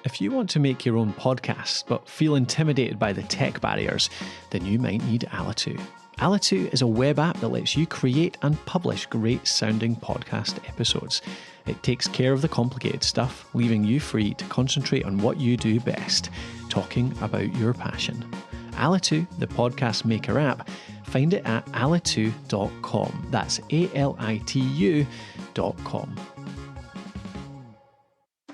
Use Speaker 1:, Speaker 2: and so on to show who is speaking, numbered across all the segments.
Speaker 1: If you want to make your own podcast but feel intimidated by the tech barriers, then you might need Alitu. Alitu is a web app that lets you create and publish great sounding podcast episodes. It takes care of the complicated stuff, leaving you free to concentrate on what you do best, talking about your passion. Alitu, the podcast maker app, find it at alitu.com. That's ALITU.com.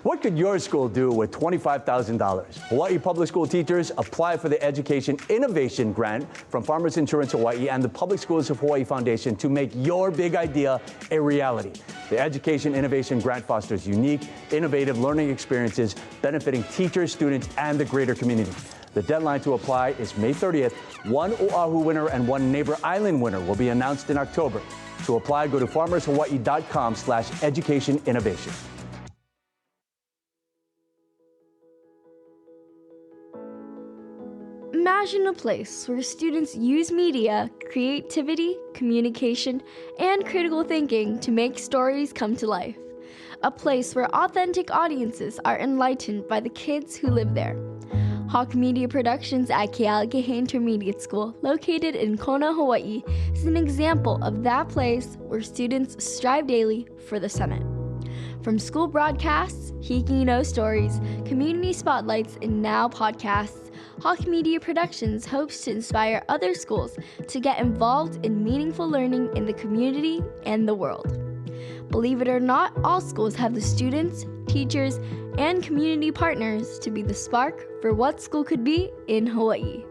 Speaker 2: What could your school do with $25,000? Hawaii Public School teachers apply for the Education Innovation Grant from Farmers Insurance Hawaii and the Public Schools of Hawaii Foundation to make your big idea a reality. The Education Innovation Grant fosters unique, innovative learning experiences benefiting teachers, students, and the greater community. The deadline to apply is May 30th. One Oahu winner and one neighbor island winner will be announced in October. To apply, go to farmershawaii.com/educationinnovation.
Speaker 3: Imagine a place where students use media, creativity, communication, and critical thinking to make stories come to life. A place where authentic audiences are enlightened by the kids who live there. Hawk Media Productions at Kealakahe Intermediate School, located in Kona, Hawaii, is an example of that place where students strive daily for the summit. From school broadcasts, Hiki No stories, community spotlights, and now podcasts, Hawk Media Productions hopes to inspire other schools to get involved in meaningful learning in the community and the world. Believe it or not, all schools have the students, teachers, and community partners to be the spark for what school could be in Hawaii.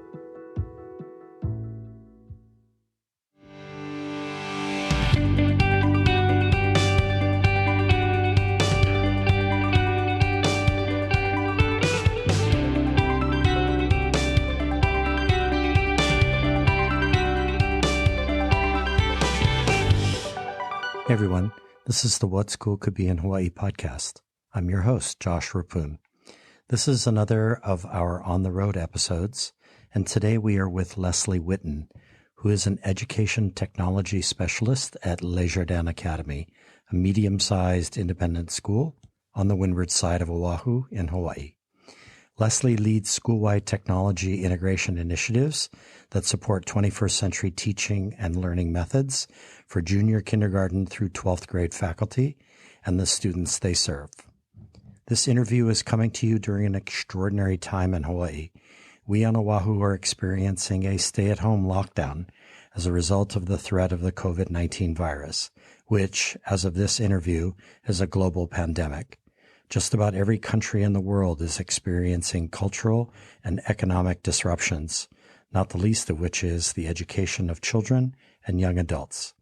Speaker 4: Hey everyone, this is the What School Could Be in Hawaii podcast. I'm your host, Josh Rapun. This is another of our On the Road episodes, and today we are with Leslie Witten, who is an education technology specialist at Le Jardin Academy, a medium-sized independent school on the windward side of Oahu in Hawaii. Leslie leads school-wide technology integration initiatives that support 21st century teaching and learning methods for junior kindergarten through 12th grade faculty and the students they serve. This interview is coming to you during an extraordinary time in Hawaii. We on Oahu are experiencing a stay-at-home lockdown as a result of the threat of the COVID-19 virus, which, as of this interview, is a global pandemic. Just about every country in the world is experiencing cultural and economic disruptions, not the least of which is the education of children and young adults.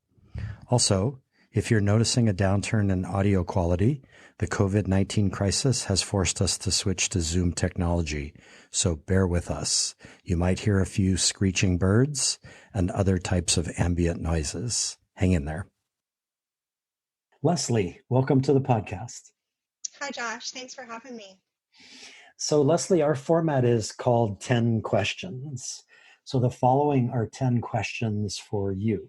Speaker 4: Also, if you're noticing a downturn in audio quality, the COVID-19 crisis has forced us to switch to Zoom technology, so bear with us. You might hear a few screeching birds and other types of ambient noises. Hang in there. Leslie, welcome to the podcast.
Speaker 5: Hi, Josh. Thanks for having me.
Speaker 4: So, Leslie, our format is called 10 questions. So the following are 10 questions for you.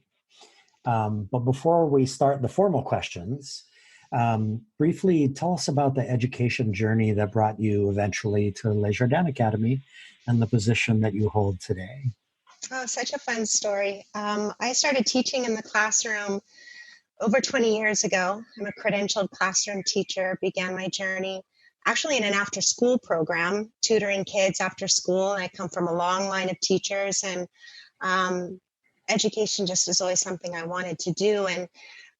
Speaker 4: But before we start the formal questions, briefly tell us about the education journey that brought you eventually to Le Jardin Academy and the position that you hold today.
Speaker 5: Oh, such a fun story. I started teaching in the classroom over 20 years ago. I'm a credentialed classroom teacher, began my journey actually in an after-school program, tutoring kids after school. I come from a long line of teachers, and education just was always something I wanted to do. And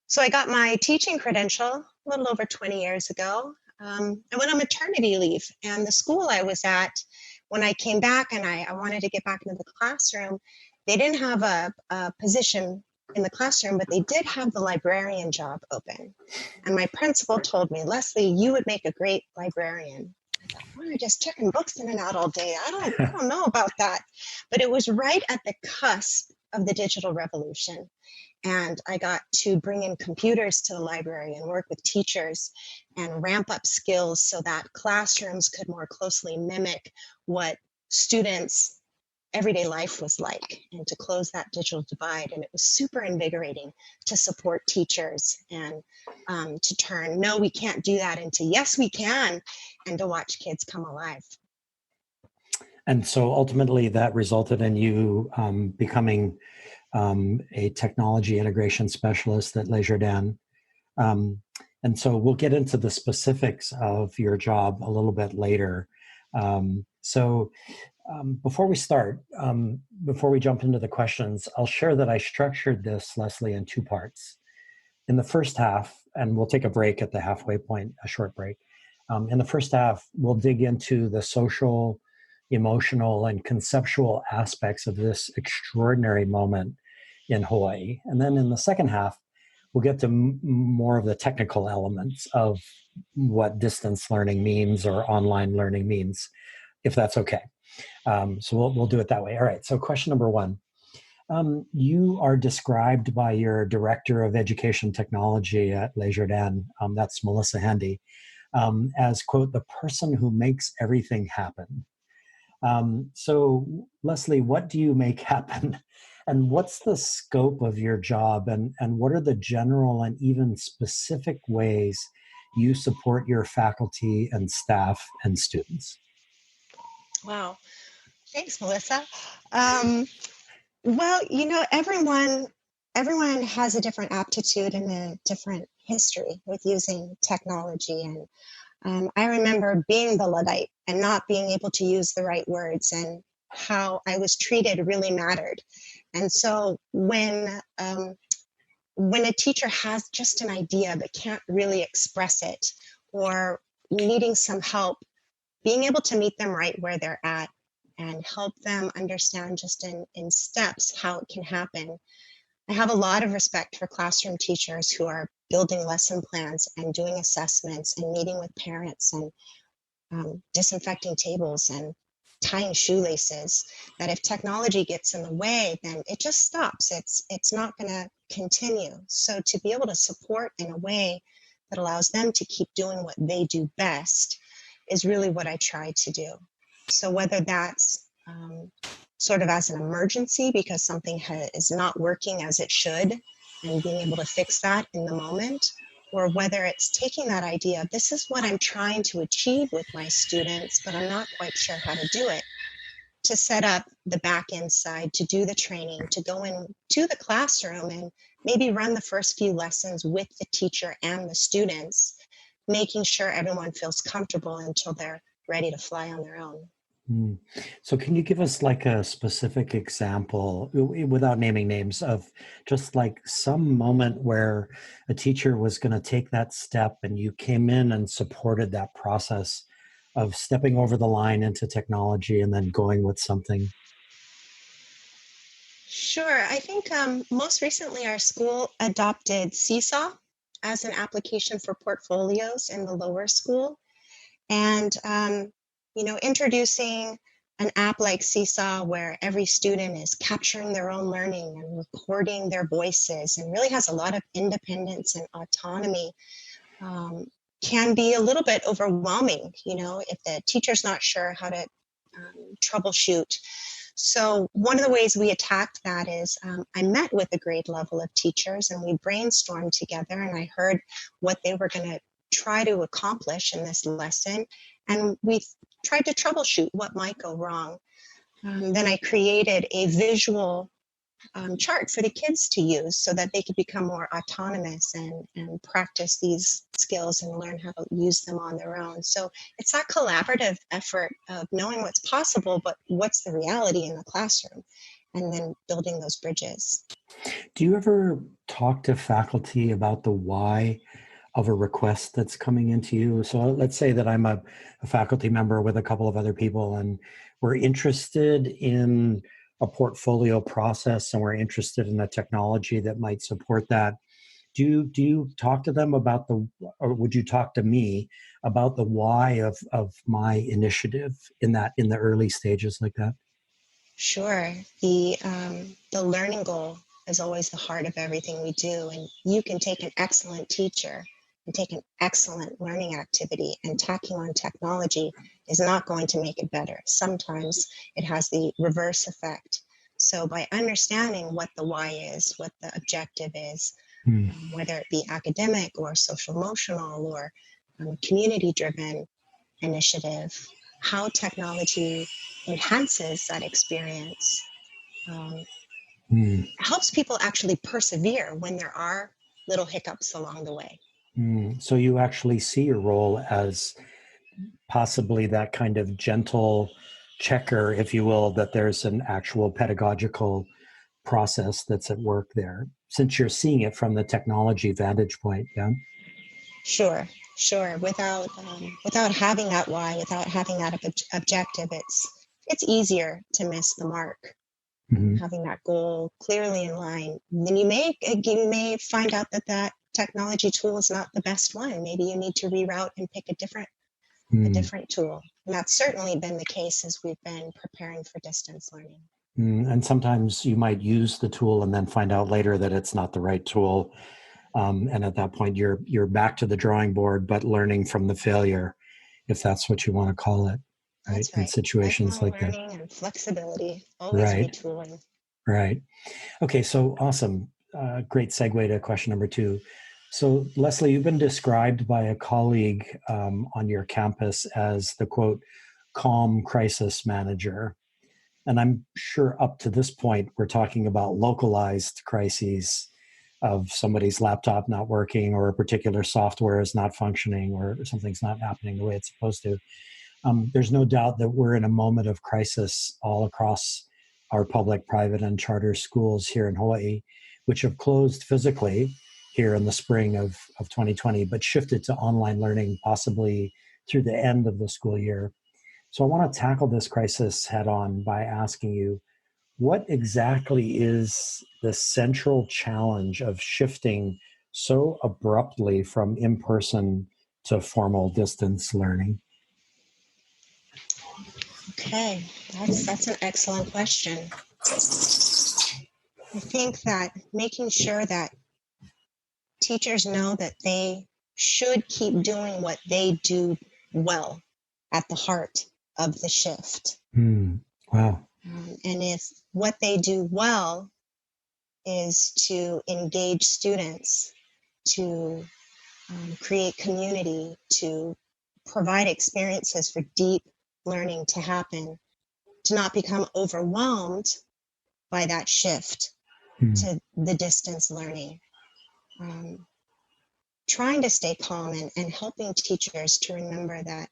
Speaker 5: so I got my teaching credential a little over 20 years ago. I went on maternity leave, and the school I was at, when I came back and I wanted to get back into the classroom, they didn't have a position in the classroom, but they did have the librarian job open. And my principal told me, Leslie, you would make a great librarian. I thought, well, I'm just checking books in and out all day. I don't know about that. But it was right at the cusp of the digital revolution. And I got to bring in computers to the library and work with teachers and ramp up skills so that classrooms could more closely mimic what students everyday life was like, and to close that digital divide. And it was super invigorating to support teachers and to turn, no, we can't do that, into yes, we can, and to watch kids come alive.
Speaker 4: And so ultimately that resulted in you becoming a technology integration specialist at Desjardins. And so we'll get into the specifics of your job a little bit later. Before we start, before we jump into the questions, I'll share that I structured this, Leslie, in two parts. In the first half, and we'll take a break at the halfway point, a short break. In the first half, we'll dig into the social, emotional, and conceptual aspects of this extraordinary moment in Hawaii. And then in the second half, we'll get to more of the technical elements of what distance learning means or online learning means, if that's okay. So we'll do it that way. All right. So question number one. You are described by your director of education technology at Desjardins, that's Melissa Handy, as, quote, the person who makes everything happen. So Leslie, what do you make happen? And what's the scope of your job? And what are the general and even specific ways you support your faculty and staff and students?
Speaker 5: Wow. Thanks, Melissa. Well, everyone has a different aptitude and a different history with using technology. And I remember being the Luddite and not being able to use the right words, and how I was treated really mattered. And so when a teacher has just an idea but can't really express it, or needing some help, being able to meet them right where they're at and help them understand just in steps how it can happen. I have a lot of respect for classroom teachers who are building lesson plans and doing assessments and meeting with parents and disinfecting tables and tying shoelaces, that if technology gets in the way, then it just stops. It's not going to continue. So to be able to support in a way that allows them to keep doing what they do best is really what I try to do. So whether that's sort of as an emergency because something is not working as it should, and being able to fix that in the moment, or whether it's taking that idea, this is what I'm trying to achieve with my students, but I'm not quite sure how to do it, to set up the back end side, to do the training, to go into the classroom and maybe run the first few lessons with the teacher and the students, making sure everyone feels comfortable until they're ready to fly on their own.
Speaker 4: So can you give us like a specific example, without naming names, of just like some moment where a teacher was going to take that step and you came in and supported that process of stepping over the line into technology and then going with something?
Speaker 5: Sure. I think most recently our school adopted Seesaw as an application for portfolios in the lower school. And, introducing an app like Seesaw where every student is capturing their own learning and recording their voices and really has a lot of independence and autonomy, can be a little bit overwhelming, if the teacher's not sure how to troubleshoot. So one of the ways we attacked that is I met with a grade level of teachers and we brainstormed together, and I heard what they were going to try to accomplish in this lesson. And we tried to troubleshoot what might go wrong. Then I created a visual chart for the kids to use so that they could become more autonomous and practice these skills and learn how to use them on their own. So it's that collaborative effort of knowing what's possible, but what's the reality in the classroom, and then building those bridges.
Speaker 4: Do you ever talk to faculty about the why of a request that's coming into you? So let's say that I'm a faculty member with a couple of other people and we're interested in a portfolio process and we're interested in a technology that might support that. Do you talk to them about or would you talk to me about the why of my initiative in the early stages like that?
Speaker 5: Sure. The learning goal is always the heart of everything we do, and you can take an excellent teacher and take an excellent learning activity and tacking on technology is not going to make it better. Sometimes it has the reverse effect. So by understanding what the why is, what the objective is, whether it be academic or social emotional or community driven initiative, how technology enhances that experience, helps people actually persevere when there are little hiccups along the way.
Speaker 4: So you actually see your role as possibly that kind of gentle checker, if you will, that there's an actual pedagogical process that's at work there, since you're seeing it from the technology vantage point. Yeah.
Speaker 5: Sure, sure. Without having that why, without having that objective, it's easier to miss the mark. Having that goal clearly in line, then you may find out that technology tool is not the best one. Maybe you need to reroute and pick a different tool. And that's certainly been the case as we've been preparing for distance learning.
Speaker 4: And sometimes you might use the tool and then find out later that it's not the right tool. And at that point, you're back to the drawing board, but learning from the failure, if that's what you want to call it. Right.
Speaker 5: That's right.
Speaker 4: In situations
Speaker 5: Lifelong
Speaker 4: like that.
Speaker 5: learning and flexibility, always
Speaker 4: Right.
Speaker 5: retooling.
Speaker 4: Right. Okay. So awesome. Great segue to question number 2. So Leslie, you've been described by a colleague on your campus as the quote, calm crisis manager. And I'm sure up to this point, we're talking about localized crises of somebody's laptop not working or a particular software is not functioning or something's not happening the way it's supposed to. There's no doubt that we're in a moment of crisis all across our public, private, and charter schools here in Hawaii, which have closed physically here in the spring of 2020, but shifted to online learning possibly through the end of the school year. So I want to tackle this crisis head on by asking you, what exactly is the central challenge of shifting so abruptly from in-person to formal distance learning?
Speaker 5: Okay, that's an excellent question. I think that making sure that teachers know that they should keep doing what they do well at the heart of the shift.
Speaker 4: Wow.
Speaker 5: And if what they do well is to engage students, to create community, to provide experiences for deep learning to happen, to not become overwhelmed by that shift to the distance learning. Trying to stay calm and helping teachers to remember that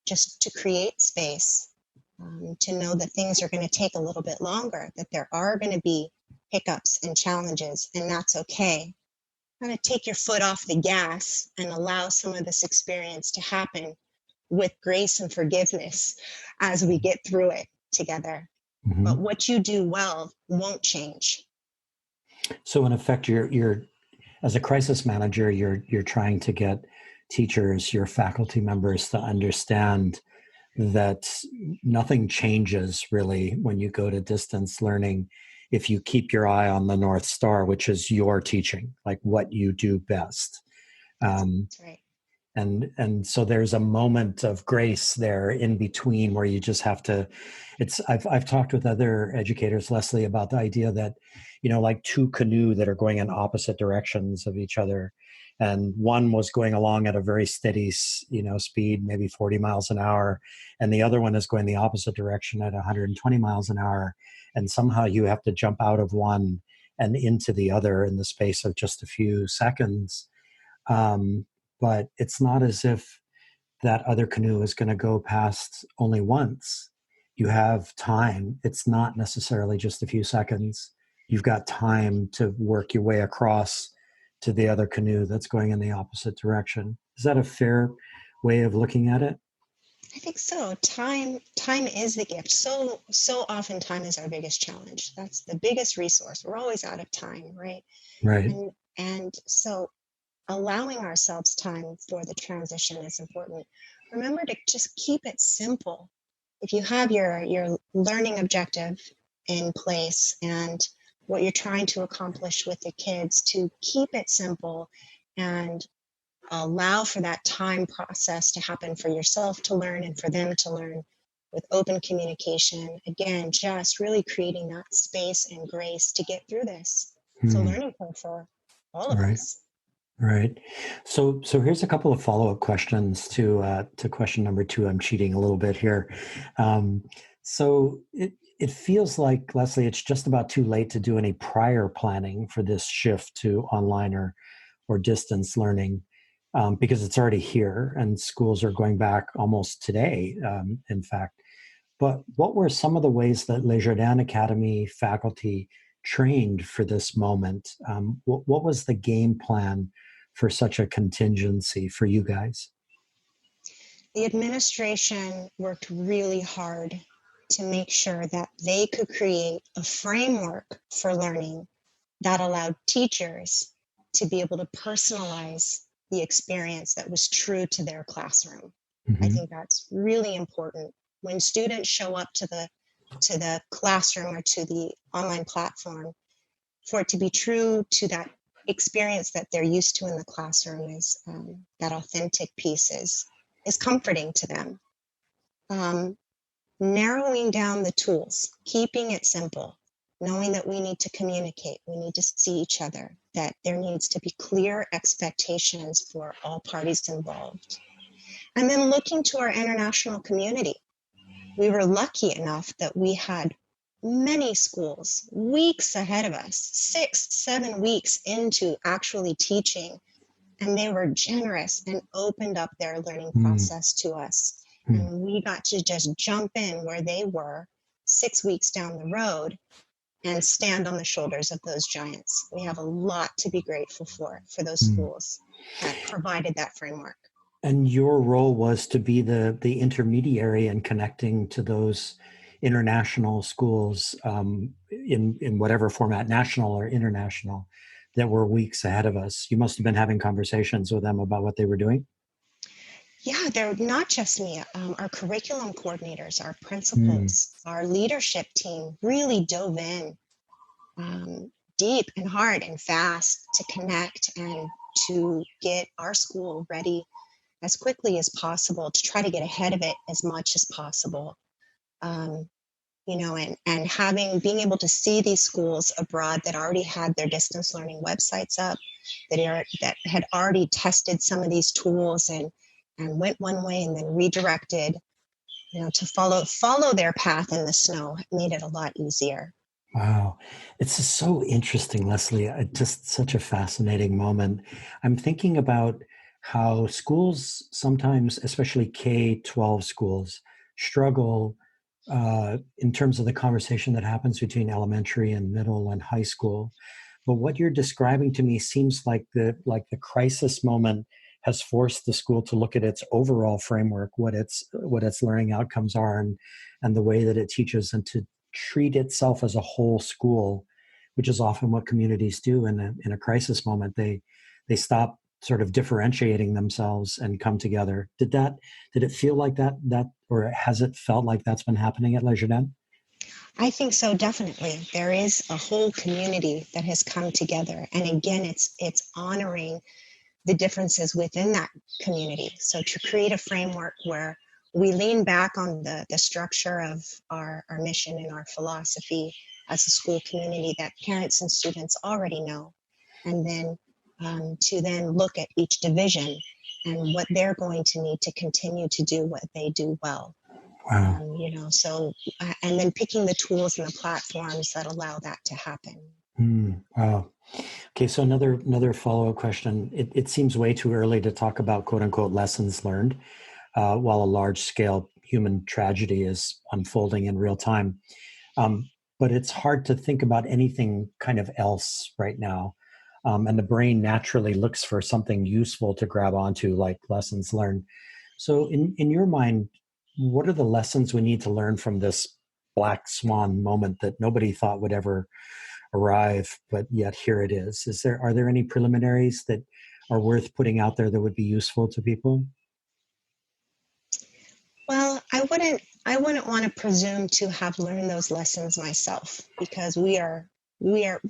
Speaker 5: just to create space, to know that things are going to take a little bit longer, that there are going to be hiccups and challenges, and that's okay. Kind of take your foot off the gas and allow some of this experience to happen with grace and forgiveness as we get through it together. But what you do well won't change.
Speaker 4: So in effect, you're as a crisis manager, you're trying to get teachers, your faculty members, to understand that nothing changes really when you go to distance learning if you keep your eye on the North Star, which is your teaching, like what you do best.
Speaker 5: That's right.
Speaker 4: And so there's a moment of grace there in between where you just have to, I've talked with other educators, Leslie, about the idea that, like two canoe that are going in opposite directions of each other. And one was going along at a very steady, speed, maybe 40 miles an hour. And the other one is going the opposite direction at 120 miles an hour. And somehow you have to jump out of one and into the other in the space of just a few seconds. But it's not as if that other canoe is going to go past only once. You have time. It's not necessarily just a few seconds. You've got time to work your way across to the other canoe that's going in the opposite direction. Is that a fair way of looking at it?
Speaker 5: I think so. Time is the gift. So often time is our biggest challenge. That's the biggest resource. We're always out of time, right?
Speaker 4: Right.
Speaker 5: And so allowing ourselves time for the transition is important. Remember to just keep it simple. If you have your learning objective in place and what you're trying to accomplish with the kids, to keep it simple and allow for that time process to happen for yourself to learn and for them to learn with open communication. Again, just really creating that space and grace to get through this. It's a learning curve for all of
Speaker 4: Right.
Speaker 5: us.
Speaker 4: Right. So here's a couple of follow-up questions to question number 2. I'm cheating a little bit here. Um, so it feels like, Leslie, it's just about too late to do any prior planning for this shift to online or distance learning, because it's already here and schools are going back almost today, in fact. But what were some of the ways that Les Jardins Academy faculty trained for this moment? What was the game plan for such a contingency for you guys?
Speaker 5: The administration worked really hard to make sure that they could create a framework for learning that allowed teachers to be able to personalize the experience that was true to their classroom. I
Speaker 4: Mm-hmm.
Speaker 5: think that's really important. When students show up to the classroom or to the online platform, for it to be true to that experience that they're used to in the classroom, is that authentic piece is comforting to them. Um, Narrowing down the tools, keeping it simple, knowing that we need to communicate, we need to see each other, that there needs to be clear expectations for all parties involved. And then looking to our international community. We were lucky enough that we had many schools weeks ahead of us, 6, 7 weeks into actually teaching, and they were generous and opened up their learning process to us. And we got to just jump in where they were 6 weeks down the road and stand on the shoulders of those giants. We have a lot to be grateful for those schools that provided that framework.
Speaker 4: And your role was to be the intermediary in connecting to those international schools, in whatever format, national or international, that were weeks ahead of us. You must have been having conversations with them about what they were doing.
Speaker 5: Yeah, they're not just me. Our curriculum coordinators, our principals, our leadership team really dove in deep and hard and fast to connect and to get our school ready as quickly as possible, to try to get ahead of it as much as possible. Um, and being able to see these schools abroad that already had their distance learning websites up, that had already tested some of these tools and went one way and then redirected, to follow their path in the snow, made it a lot easier.
Speaker 4: Wow. It's just so interesting, Leslie. Just such a fascinating moment. I'm thinking about how schools sometimes, especially K-12 schools, struggle in terms of the conversation that happens between elementary and middle and high school. But what you're describing to me seems like the crisis moment has forced the school to look at its overall framework, what its learning outcomes are, and the way that it teaches, and to treat itself as a whole school, which is often what communities do in a crisis moment. They stop sort of differentiating themselves and come together. Did it feel like that or has it felt like that's been happening at Les Jardins?
Speaker 5: I think so, definitely. There is a whole community that has come together. And again, it's honoring the differences within that community. So to create a framework where we lean back on the structure of our mission and our philosophy as a school community that parents and students already know. And then to then look at each division and what they're going to need to continue to do what they do well.
Speaker 4: Wow.
Speaker 5: And then picking the tools and the platforms that allow that to happen.
Speaker 4: Wow. Okay, so another follow-up question. It seems way too early to talk about quote unquote lessons learned while a large-scale human tragedy is unfolding in real time. But it's hard to think about anything kind of else right now. And the brain naturally looks for something useful to grab onto, like lessons learned. So in your mind, what are the lessons we need to learn from this black swan moment that nobody thought would ever arrive, but yet here it is? Are there any preliminaries that are worth putting out there that would be useful to people?
Speaker 5: Well, I wouldn't want to presume to have learned those lessons myself, because we're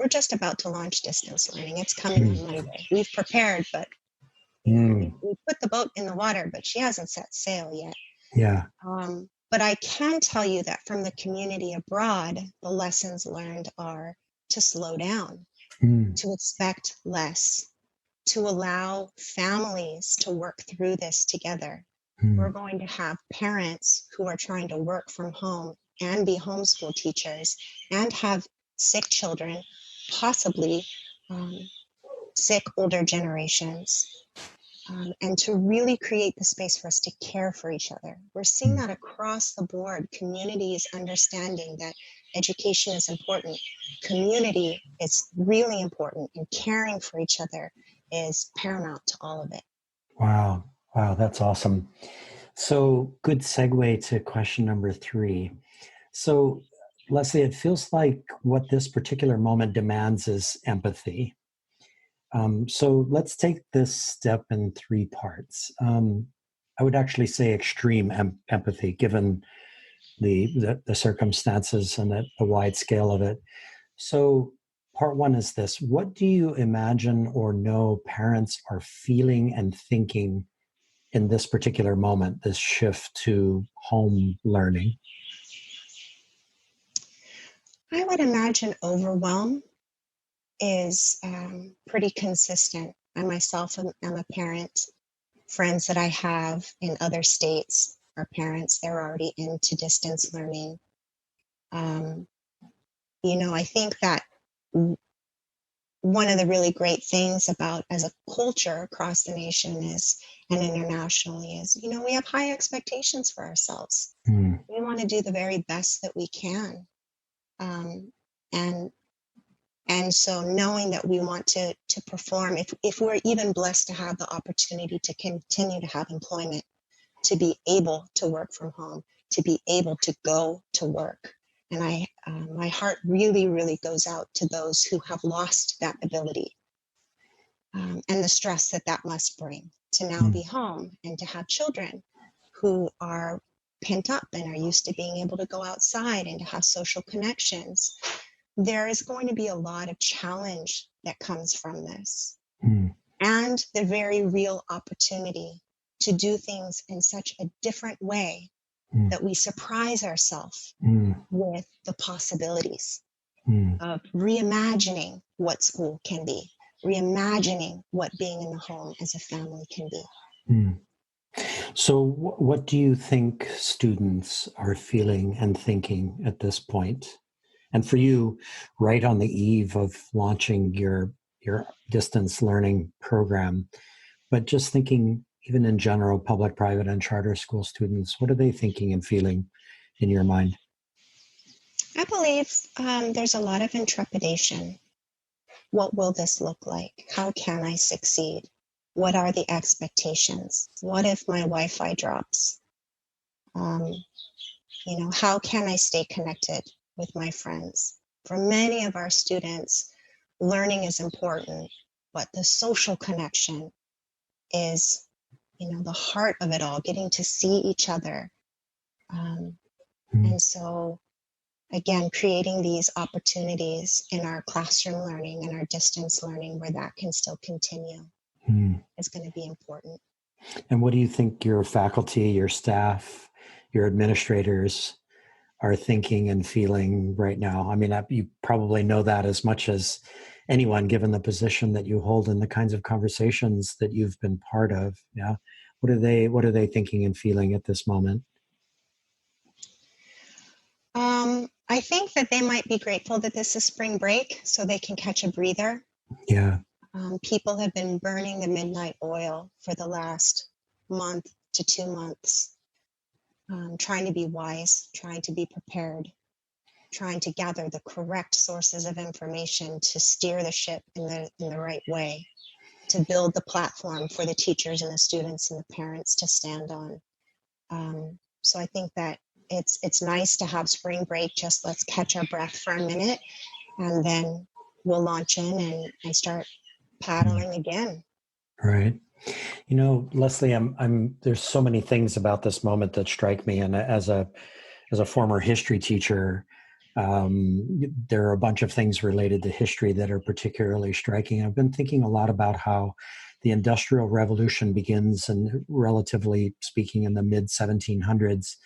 Speaker 5: just about to launch distance learning. It's coming on Monday. We've prepared, but we we put the boat in the water, but she hasn't set sail yet.
Speaker 4: Yeah.
Speaker 5: But I can tell you that from the community abroad, the lessons learned are to slow down,
Speaker 4: Mm.
Speaker 5: to expect less, to allow families to work through this together. We're
Speaker 4: Mm.
Speaker 5: going to have parents who are trying to work from home and be homeschool teachers and have sick children, possibly sick older generations. And to really create the space for us to care for each other. We're seeing that across the board. Communities understanding that education is important. Community is really important, and caring for each other is paramount to all of it.
Speaker 4: Wow. Wow. That's awesome. So, good segue to question number 3. So, Leslie, it feels like what this particular moment demands is empathy. So let's take this step in 3 parts. I would actually say extreme empathy, given the circumstances and the wide scale of it. So, part 1 is this: what do you imagine or know parents are feeling and thinking in this particular moment, this shift to home learning?
Speaker 5: I would imagine overwhelm is pretty consistent. I myself am a parent. Friends that I have in other states are parents. They're already into distance learning. Um, I think that one of the really great things about as a culture across the nation is and internationally is, we have high expectations for ourselves.
Speaker 4: Mm.
Speaker 5: We want to do the very best that we can. Um, and and so knowing that we want to perform, if we're even blessed to have the opportunity to continue to have employment, to be able to work from home, to be able to go to work. And my heart really, really goes out to those who have lost that ability, and the stress that must bring to now be home and to have children who are pent up and are used to being able to go outside and to have social connections. There is going to be a lot of challenge that comes from this, and the very real opportunity to do things in such a different way that we surprise ourselves with the possibilities of reimagining what school can be, reimagining what being in the home as a family can be.
Speaker 4: So, what do you think students are feeling and thinking at this point? And for you, right on the eve of launching your distance learning program, but just thinking, even in general, public, private, and charter school students, what are they thinking and feeling in your mind?
Speaker 5: I believe there's a lot of intrepidation. What will this look like? How can I succeed? What are the expectations? What if my Wi-Fi drops? How can I stay connected with my friends? For many of our students, learning is important, but the social connection is, the heart of it all, getting to see each other. And so, again, creating these opportunities in our classroom learning and our distance learning where that can still continue is going to be important.
Speaker 4: And what do you think your faculty, your staff, your administrators are thinking and feeling right now? I mean, you probably know that as much as anyone, given the position that you hold and the kinds of conversations that you've been part of. Yeah. What are they thinking and feeling at this moment?
Speaker 5: I think that they might be grateful that this is spring break so they can catch a breather.
Speaker 4: Yeah.
Speaker 5: People have been burning the midnight oil for the last month to 2 months, trying to be wise, trying to be prepared, trying to gather the correct sources of information to steer the ship in the right way, to build the platform for the teachers and the students and the parents to stand on. So I think that it's nice to have spring break. Just let's catch our breath for a minute, and then we'll launch in and start paddling again.
Speaker 4: Right. Leslie, there's so many things about this moment that strike me. And as a former history teacher, there are a bunch of things related to history that are particularly striking. I've been thinking a lot about how the Industrial Revolution begins, and relatively speaking, in the mid 1700s,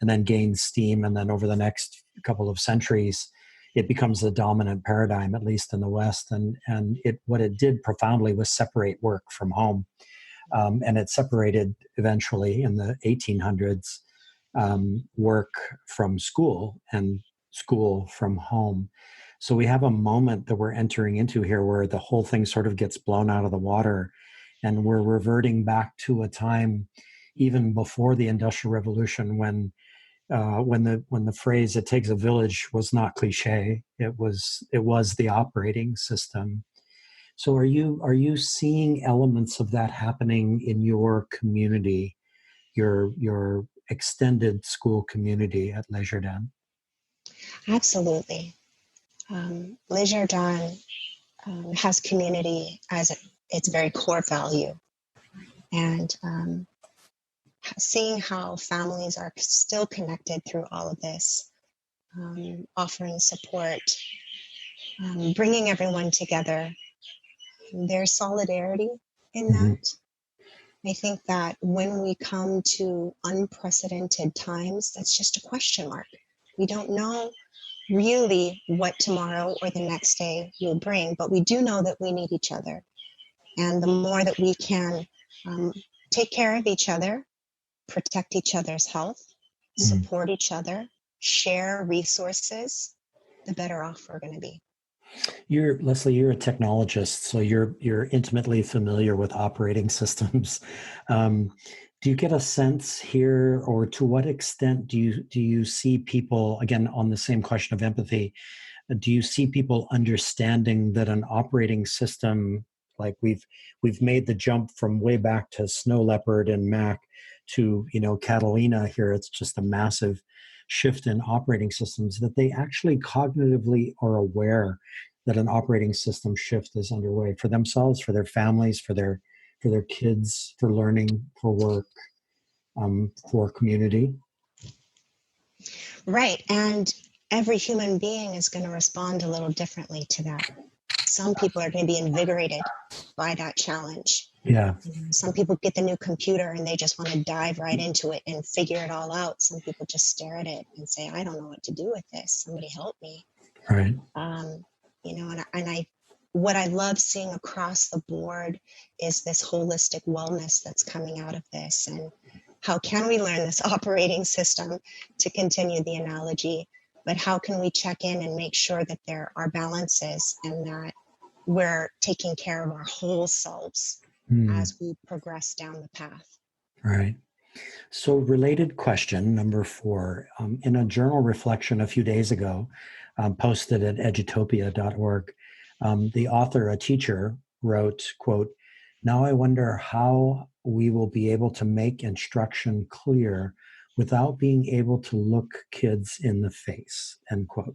Speaker 4: and then gains steam. And then over the next couple of centuries, it becomes the dominant paradigm, at least in the West. And what it did profoundly was separate work from home. And it separated eventually in the 1800s work from school and school from home. So we have a moment that we're entering into here where the whole thing sort of gets blown out of the water, and we're reverting back to a time even before the Industrial Revolution when the phrase "it takes a village" was not cliche. It was the operating system. So are you seeing elements of that happening in your community, your extended school community at Le Jardin?
Speaker 5: Absolutely. Le Jardin has community as its very core value. And seeing how families are still connected through all of this, offering support, bringing everyone together, there's solidarity in that. I think that when we come to unprecedented times, that's just a question mark. We don't know really what tomorrow or the next day will bring, but we do know that we need each other. And the more that we can take care of each other, protect each other's health, support each other, share resources, the better off we're going to be.
Speaker 4: Leslie, you're a technologist, so you're intimately familiar with operating systems. Do you get a sense here, or to what extent do you see people, again, on the same question of empathy, do you see people understanding that an operating system, like we've made the jump from way back to Snow Leopard and Mac to Catalina here? It's just a massive shift in operating systems, that they actually cognitively are aware that an operating system shift is underway for themselves, for their families, for their kids, for learning, for work, for community.
Speaker 5: Right. And every human being is going to respond a little differently to that. Some people are going to be invigorated by that challenge.
Speaker 4: Yeah.
Speaker 5: Some people get the new computer and they just want to dive right into it and figure it all out. Some people just stare at it and say, I don't know what to do with this. Somebody help me.
Speaker 4: Right.
Speaker 5: What I love seeing across the board is this holistic wellness that's coming out of this. And how can we learn this operating system, to continue the analogy, but how can we check in and make sure that there are balances and that we're taking care of our whole selves as we progress down the path.
Speaker 4: Right. So related question number 4, in a journal reflection a few days ago, posted at edutopia.org, the author, a teacher, wrote, quote, "Now I wonder how we will be able to make instruction clear without being able to look kids in the face," end quote.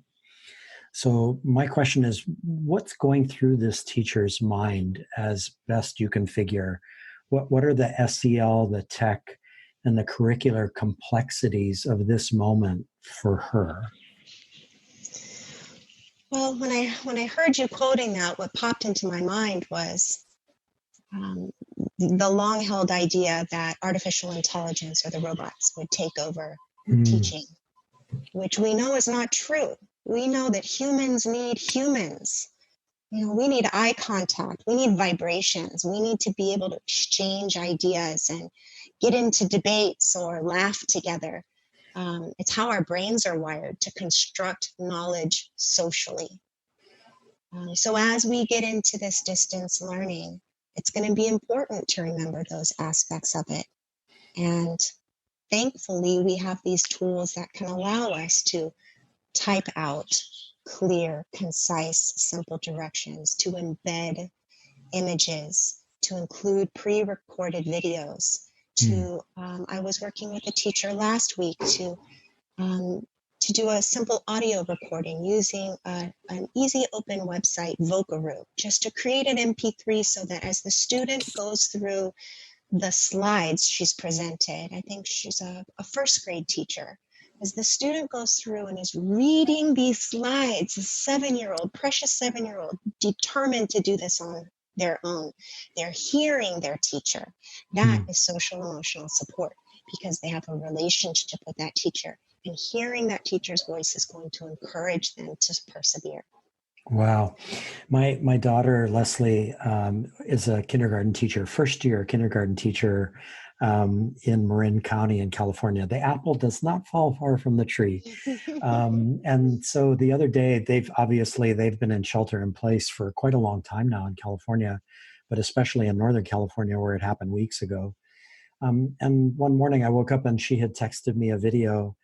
Speaker 4: So my question is, what's going through this teacher's mind as best you can figure? What are the SEL, the tech, and the curricular complexities of this moment for her?
Speaker 5: Well, when I heard you quoting that, what popped into my mind was the long-held idea that artificial intelligence or the robots would take over teaching, which we know is not true. We know that humans need humans. We need eye contact. We need vibrations. We need to be able to exchange ideas and get into debates or laugh together. It's how our brains are wired to construct knowledge socially. So as we get into this distance learning, it's going to be important to remember those aspects of it. And thankfully, we have these tools that can allow us to type out clear, concise, simple directions, to embed images, to include pre-recorded videos. I was working with a teacher last week to do a simple audio recording using an easy open website, Vocaroo, just to create an MP3 so that as the student goes through the slides she's presented, I think she's a first grade teacher, as the student goes through and is reading these slides, a 7-year-old, precious 7-year-old, determined to do this on their own. They're hearing their teacher. That is social emotional support, because they have a relationship with that teacher. And hearing that teacher's voice is going to encourage them to persevere.
Speaker 4: Wow. My daughter, Leslie, is a kindergarten teacher, first year kindergarten teacher in Marin County in California. The apple does not fall far from the tree. And so the other day, they've been in shelter in place for quite a long time now in California, but especially in Northern California where it happened weeks ago. And one morning I woke up and she had texted me a video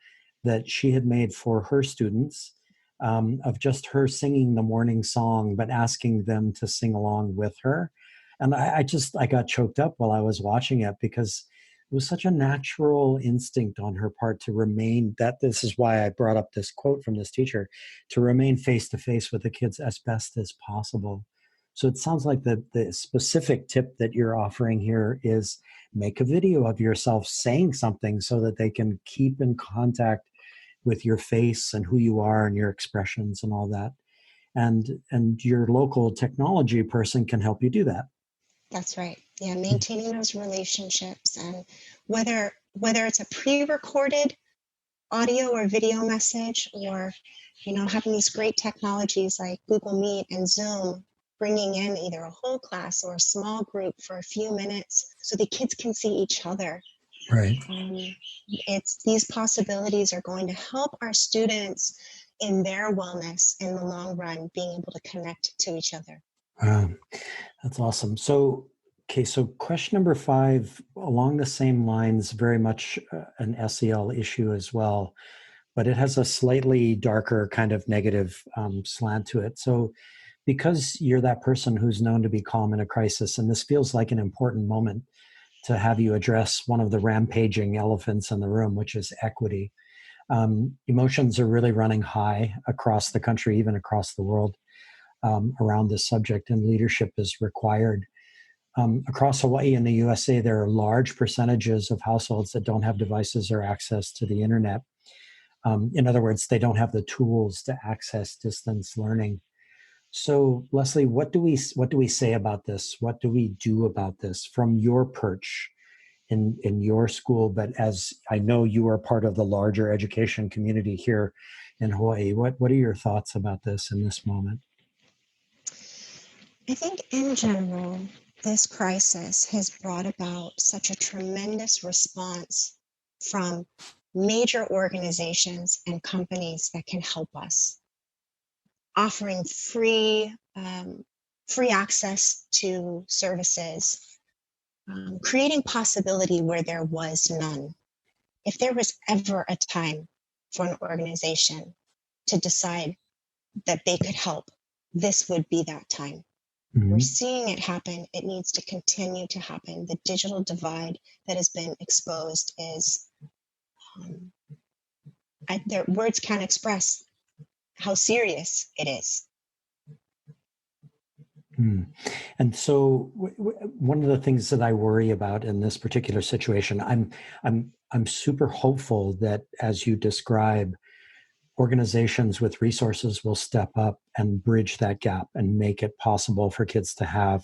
Speaker 4: that she had made for her students of just her singing the morning song, but asking them to sing along with her. And I got choked up while I was watching it because it was such a natural instinct on her part to remain that this is why I brought up this quote from this teacher, to remain face to face with the kids as best as possible. So it sounds like the specific tip that you're offering here is make a video of yourself saying something so that they can keep in contact with your face and who you are and your expressions and all that. And your local technology person can help you do that.
Speaker 5: That's right. Yeah, maintaining those relationships, and whether it's a pre-recorded audio or video message, or having these great technologies like Google Meet and Zoom, bringing in either a whole class or a small group for a few minutes so the kids can see each other.
Speaker 4: Right.
Speaker 5: It's these possibilities are going to help our students in their wellness in the long run, being able to connect to each other.
Speaker 4: Wow, that's awesome. So, okay, so question number 5, along the same lines, very much an SEL issue as well, but it has a slightly darker kind of negative slant to it. So, because you're that person who's known to be calm in a crisis, and this feels like an important moment to have you address one of the rampaging elephants in the room, which is equity. Emotions are really running high across the country, even across the world, around this subject, and leadership is required. Across Hawaii and the USA, there are large percentages of households that don't have devices or access to the internet. In other words, they don't have the tools to access distance learning. So, Leslie, what do we say about this? What do we do about this from your perch in your school? But as I know you are part of the larger education community here in Hawaii, what are your thoughts about this in this moment?
Speaker 5: I think in general, this crisis has brought about such a tremendous response from major organizations and companies that can help us, offering free access to services, creating possibility where there was none. If there was ever a time for an organization to decide that they could help, this would be that time. We're seeing it happen. It needs to continue to happen. The digital divide that has been exposed is, their words can't express how serious it is.
Speaker 4: And so, one of the things that I worry about in this particular situation, I'm super hopeful that, as you describe, organizations with resources will step up and bridge that gap and make it possible for kids to have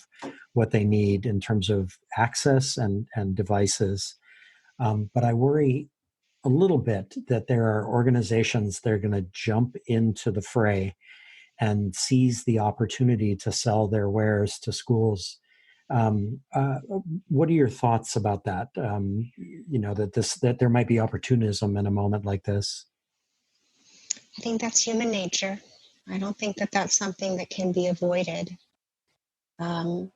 Speaker 4: what they need in terms of access and devices. But I worry a little bit that there are organizations that are going to jump into the fray and seize the opportunity to sell their wares to schools. What are your thoughts about that? That there might be opportunism in a moment like this.
Speaker 5: I think that's human nature. I don't think that that's something that can be avoided. And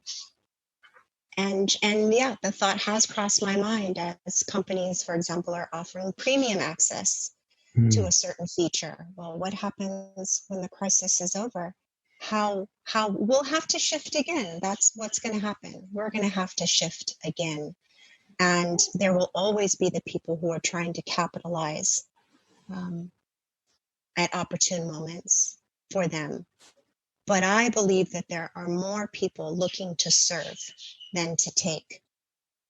Speaker 5: yeah, the thought has crossed my mind as companies, for example, are offering premium access to a certain feature. Well, what happens when the crisis is over? How we'll have to shift again. That's what's going to happen. We're going to have to shift again. And there will always be the people who are trying to capitalize at opportune moments for them. But I believe that there are more people looking to serve than to take.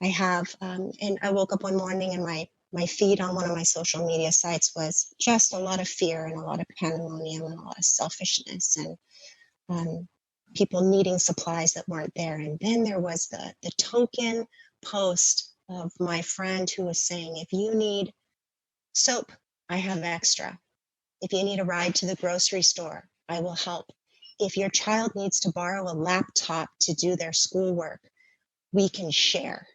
Speaker 5: I have, and I woke up one morning and my feed on one of my social media sites was just a lot of fear and a lot of pandemonium and a lot of selfishness. And people needing supplies that weren't there. And then there was the token post of my friend who was saying, if you need soap, I have extra. If you need a ride to the grocery store, I will help. If your child needs to borrow a laptop to do their schoolwork, we can share.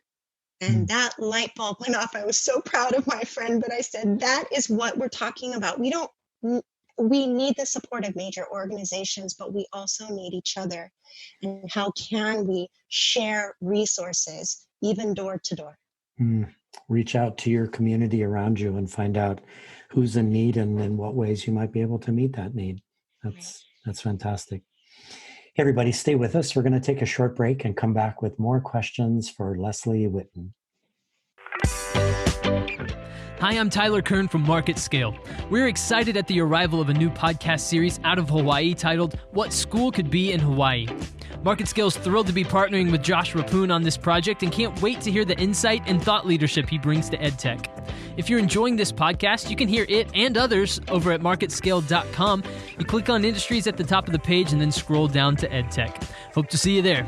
Speaker 5: And that light bulb went off. I was so proud of my friend, but I said, that is what we're talking about. We need the support of major organizations, but we also need each other. And how can we share resources, even door to door?
Speaker 4: Reach out to your community around you and find out who's in need and in what ways you might be able to meet that need. That's fantastic. Hey, everybody, stay with us. We're going to take a short break and come back with more questions for Leslie Witten.
Speaker 6: Hi, I'm Tyler Kern from Market Scale. We're excited at the arrival of a new podcast series out of Hawaii titled What School Could Be in Hawaii. Market Scale is thrilled to be partnering with Josh Rappoon on this project and can't wait to hear the insight and thought leadership he brings to EdTech. If you're enjoying this podcast, you can hear it and others over at marketscale.com. You click on Industries at the top of the page and then scroll down to EdTech. Hope to see you there.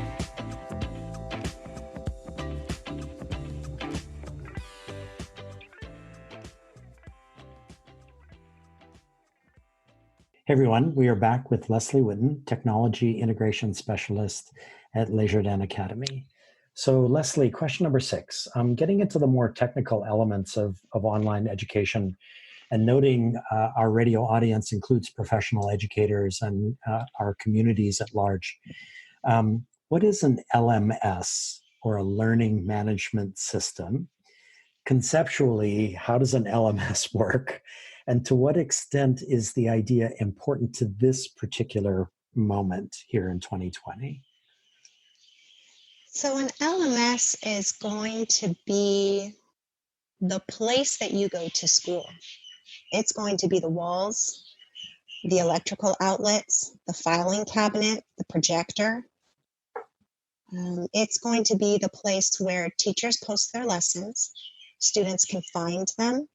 Speaker 4: Hey everyone, we are back with Leslie Witten, Technology Integration Specialist at Leisure Academy. So Leslie, question number 6, getting into the more technical elements of online education and noting our radio audience includes professional educators and our communities at large. What is an LMS, or a learning management system? Conceptually, how does an LMS work? And to what extent is the idea important to this particular moment here in 2020?
Speaker 5: So an LMS is going to be the place that you go to school. It's going to be the walls, the electrical outlets, the filing cabinet, the projector. It's going to be the place where teachers post their lessons, students can find them,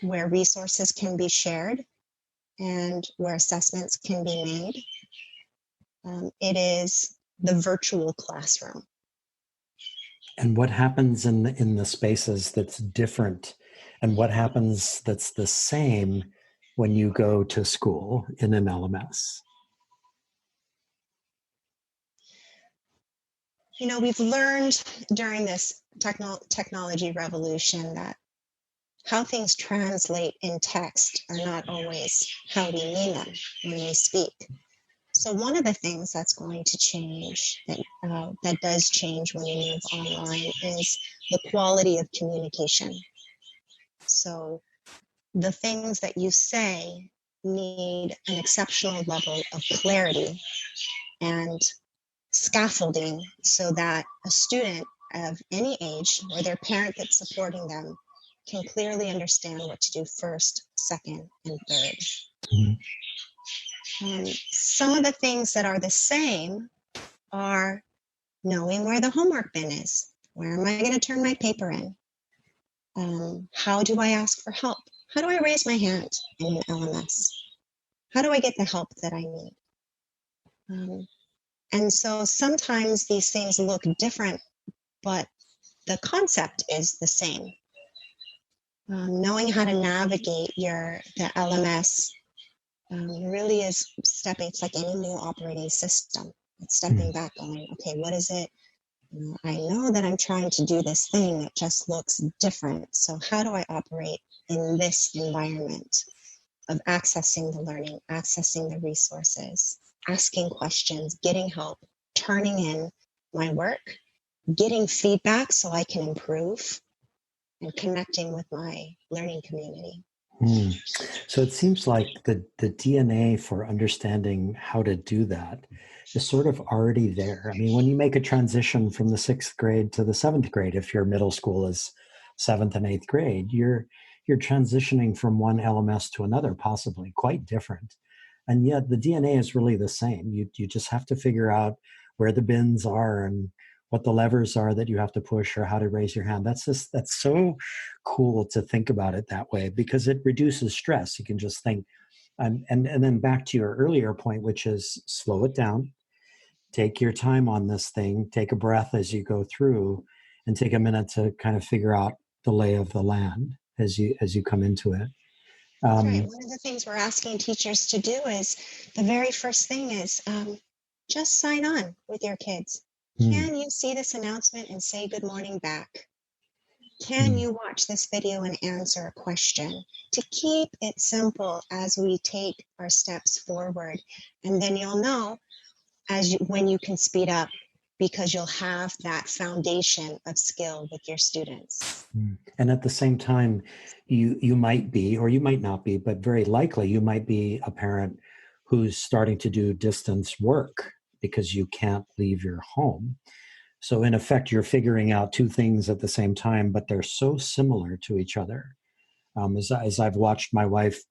Speaker 5: where resources can be shared, and where assessments can be made. It is the virtual classroom.
Speaker 4: And what happens in the spaces that's different, and what happens that's the same when you go to school in an LMS?
Speaker 5: You know, we've learned during this technology revolution that how things translate in text are not always how we mean them when we speak. So one of the things that's going to change, that does change when we move online, is the quality of communication. So the things that you say need an exceptional level of clarity and scaffolding so that a student of any age or their parent that's supporting them can clearly understand what to do first, second, and third. Some of the things that are the same are knowing where the homework bin is. Where am I going to turn my paper in? How do I ask for help? How do I raise my hand in an LMS? How do I get the help that I need? And so sometimes these things look different, but the concept is the same. Knowing how to navigate the LMS really is stepping. It's like any new operating system. It's stepping back, going, okay, what is it? I know that I'm trying to do this thing. It just looks different. So how do I operate in this environment of accessing the learning, accessing the resources, asking questions, getting help, turning in my work, getting feedback so I can improve, and connecting with my learning community.
Speaker 4: So it seems like the DNA for understanding how to do that is sort of already there. I mean, when you make a transition from the 6th grade to the 7th grade, if your middle school is 7th and 8th grade, you're transitioning from one LMS to another, possibly quite different. And yet the DNA is really the same. You just have to figure out where the bins are and what the levers are that you have to push or how to raise your hand. That's so cool to think about it that way, because it reduces stress. You can just think, and then back to your earlier point, which is slow it down, take your time on this thing, take a breath as you go through, and take a minute to kind of figure out the lay of the land as you come into it.
Speaker 5: That's right. One of the things we're asking teachers to do is the very first thing is just sign on with your kids. Can you see this announcement and say good morning back? Can you watch this video and answer a question? To keep it simple as we take our steps forward. And then you'll know when you can speed up, because you'll have that foundation of skill with your students.
Speaker 4: And at the same time, you might be, or you might not be, but very likely you might be a parent who's starting to do distance work because you can't leave your home. So in effect, you're figuring out two things at the same time, but they're so similar to each other. As I've watched my wife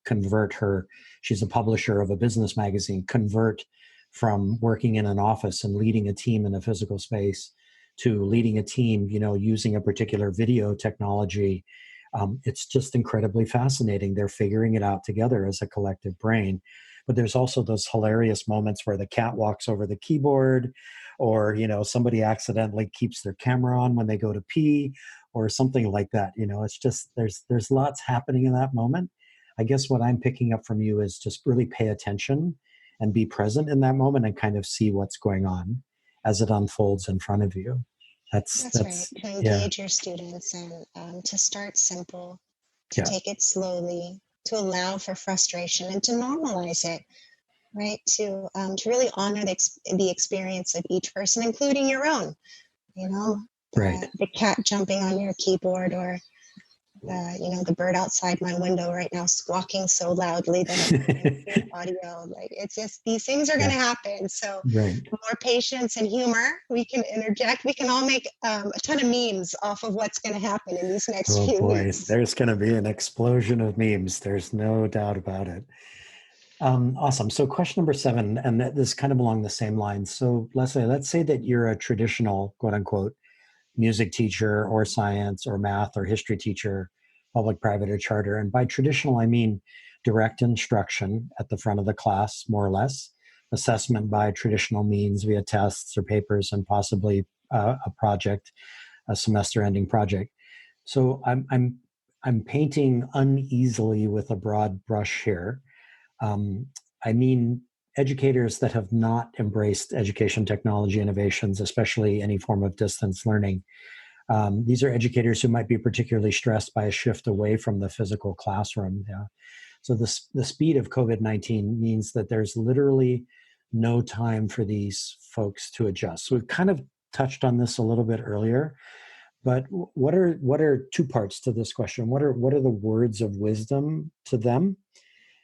Speaker 4: she's a publisher of a business magazine, convert from working in an office and leading a team in a physical space to leading a team, using a particular video technology. It's just incredibly fascinating. They're figuring it out together as a collective brain. But there's also those hilarious moments where the cat walks over the keyboard, or, somebody accidentally keeps their camera on when they go to pee, or something like that. It's just, there's lots happening in that moment. I guess what I'm picking up from you is just really pay attention and be present in that moment and kind of see what's going on as it unfolds in front of you. That's
Speaker 5: right. To engage your students and to start simple, to take it slowly, to allow for frustration and to normalize it, right? To really honor the experience of each person, including your own. The cat jumping on your keyboard, or the bird outside my window right now squawking so loudly that I'm hearing audio. Like, it's just, these things are going to happen. So more patience and humor. We can interject. We can all make a ton of memes off of what's going to happen in these next few weeks.
Speaker 4: There's going to be an explosion of memes. There's no doubt about it. Awesome. So question number 7, and this is kind of along the same lines. So Leslie, let's say that you're a traditional, quote unquote, music teacher or science or math or history teacher, public, private, or charter. And by traditional, I mean direct instruction at the front of the class, more or less, assessment by traditional means via tests or papers, and possibly a project, a semester-ending project. So I'm painting uneasily with a broad brush here. I mean educators that have not embraced education technology innovations, especially any form of distance learning. These are educators who might be particularly stressed by a shift away from the physical classroom. So the speed of COVID-19 means that there's literally no time for these folks to adjust. So we've kind of touched on this a little bit earlier, but what are two parts to this question? What are the words of wisdom to them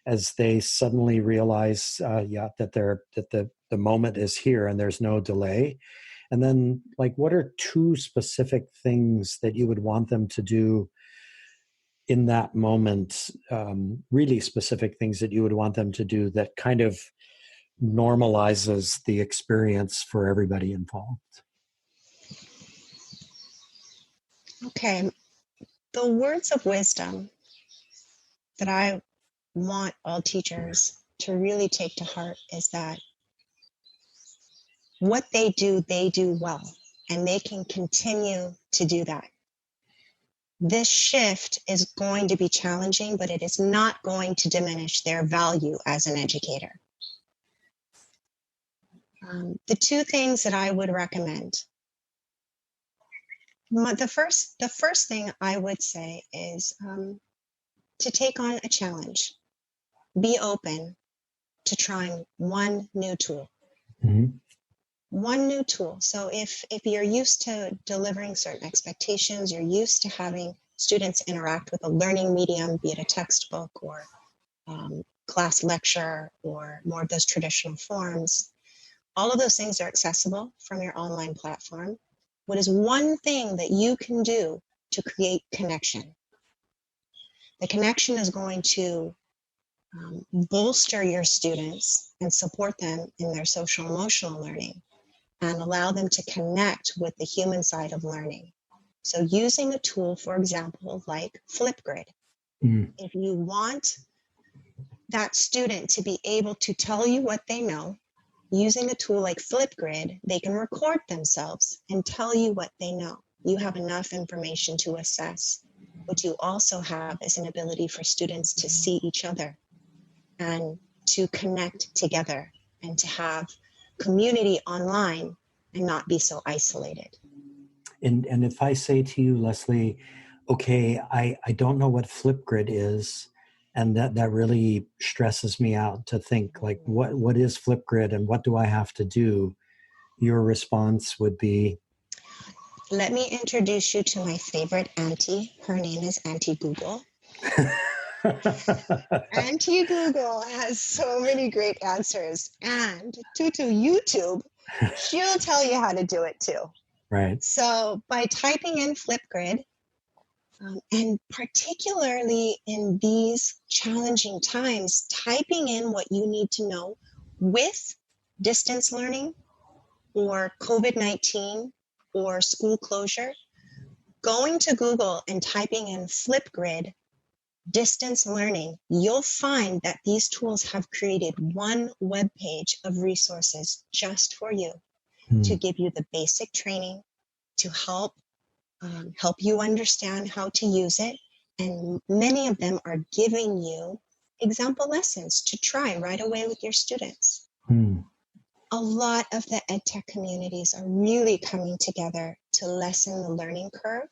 Speaker 4: as they suddenly realize, that the moment is here and there's no delay? And then, what are two specific things that you would want them to do in that moment? Really specific things that you would want them to do that kind of normalizes the experience for everybody involved.
Speaker 5: Okay. The words of wisdom that I want all teachers to really take to heart is that what they do well, and they can continue to do that. This shift is going to be challenging, but it is not going to diminish their value as an educator. The two things that I would recommend. The first thing I would say is to take on a challenge. Be open to trying one new tool.
Speaker 4: Mm-hmm.
Speaker 5: One new tool. So if you're used to delivering certain expectations, you're used to having students interact with a learning medium, be it a textbook or class lecture or more of those traditional forms, all of those things are accessible from your online platform. What is one thing that you can do to create connection? The connection is going to bolster your students and support them in their social emotional learning and allow them to connect with the human side of learning. So using a tool, for example, like Flipgrid. If you want that student to be able to tell you what they know using a tool like Flipgrid, they can record themselves and tell you what they know. You have enough information to assess. What you also have is an ability for students to see each other and to connect together and to have community online and not be so isolated.
Speaker 4: And if I say to you, Leslie, okay, I don't know what Flipgrid is, and that really stresses me out to think like, what is Flipgrid and what do I have to do? Your response would be,
Speaker 5: let me introduce you to my favorite auntie. Her name is Auntie Google. Auntie Google has so many great answers. And to YouTube, she'll tell you how to do it too.
Speaker 4: Right.
Speaker 5: So by typing in Flipgrid, and particularly in these challenging times, typing in what you need to know with distance learning or COVID-19 or school closure, going to Google and typing in Flipgrid distance learning, you'll find that these tools have created one web page of resources just for you to give you the basic training, to help you understand how to use it. And many of them are giving you example lessons to try right away with your students. A lot of the EdTech communities are really coming together to lessen the learning curve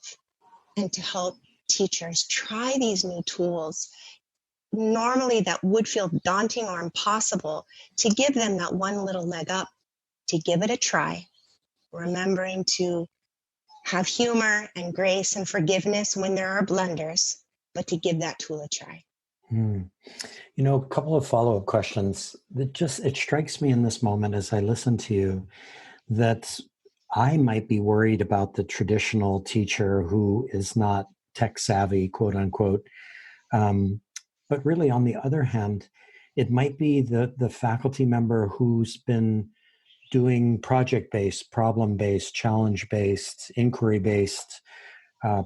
Speaker 5: and to help teachers try these new tools. Normally that would feel daunting or impossible, to give them that one little leg up, to give it a try, remembering to have humor and grace and forgiveness when there are blunders, but to give that tool a try.
Speaker 4: You know, a couple of follow-up questions. It strikes me in this moment as I listen to you that I might be worried about the traditional teacher who is not tech savvy, quote unquote. But really, on the other hand, it might be the faculty member who's been doing project-based, problem-based, challenge-based, inquiry-based,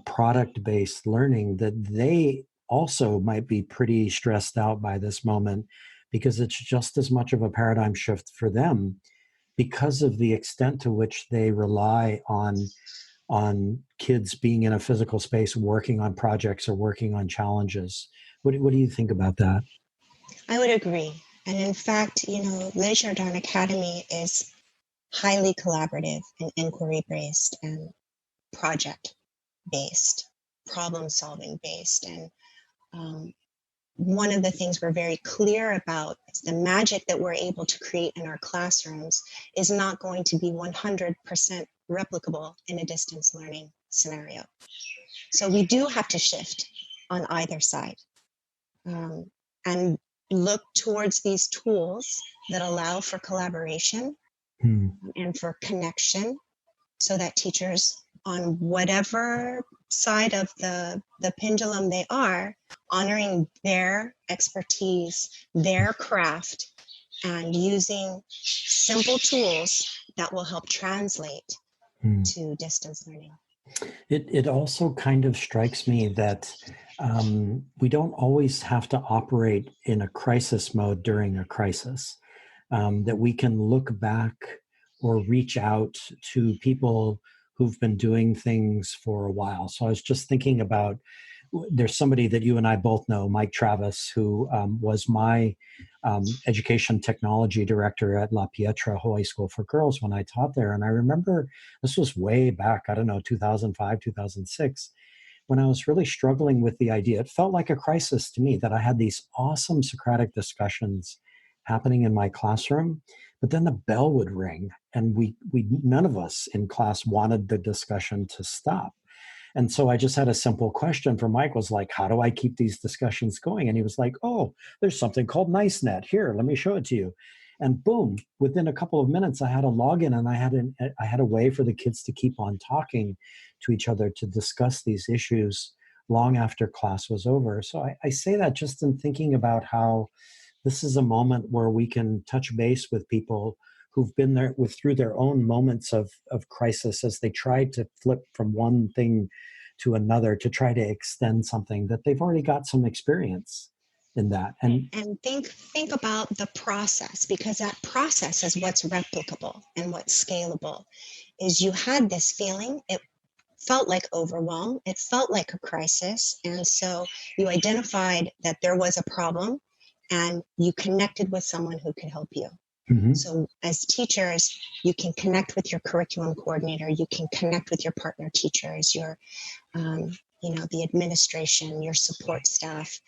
Speaker 4: product-based learning, that they also might be pretty stressed out by this moment because it's just as much of a paradigm shift for them because of the extent to which they rely on kids being in a physical space working on projects or working on challenges. What do you think about that?
Speaker 5: I would agree. And in fact, Leisure Darn Academy is highly collaborative and inquiry-based and project-based, problem-solving based. And one of the things we're very clear about is the magic that we're able to create in our classrooms is not going to be 100% replicable in a distance learning scenario. So we do have to shift on either side and look towards these tools that allow for collaboration and for connection, so that teachers on whatever side of the pendulum they are, honoring their expertise, their craft, and using simple tools that will help translate to distance learning.
Speaker 4: It also kind of strikes me that we don't always have to operate in a crisis mode during a crisis, that we can look back or reach out to people who've been doing things for a while. So I was just thinking about, there's somebody that you and I both know, Mike Travis, who was my education technology director at La Pietra Hawaii School for Girls when I taught there. And I remember this was way back, 2005, 2006, when I was really struggling with the idea. It felt like a crisis to me that I had these awesome Socratic discussions happening in my classroom, but then the bell would ring and we none of us in class wanted the discussion to stop. And so I just had a simple question for Mike, was like, how do I keep these discussions going? And he was like, oh, there's something called NiceNet. Here, let me show it to you. And boom, within a couple of minutes, I had a login and I had a way for the kids to keep on talking to each other to discuss these issues long after class was over. So I say that just in thinking about how this is a moment where we can touch base with people who've been there through their own moments of crisis as they try to flip from one thing to another to try to extend something that they've already got some experience in that. And
Speaker 5: And think about the process, because that process is what's replicable and what's scalable. Is you had this feeling, it felt like overwhelm, it felt like a crisis, and so you identified that there was a problem and you connected with someone who could help you.
Speaker 4: mhm,
Speaker 5: So as teachers, you can connect with your curriculum coordinator, you can connect with your partner teachers, your the administration, your support staff,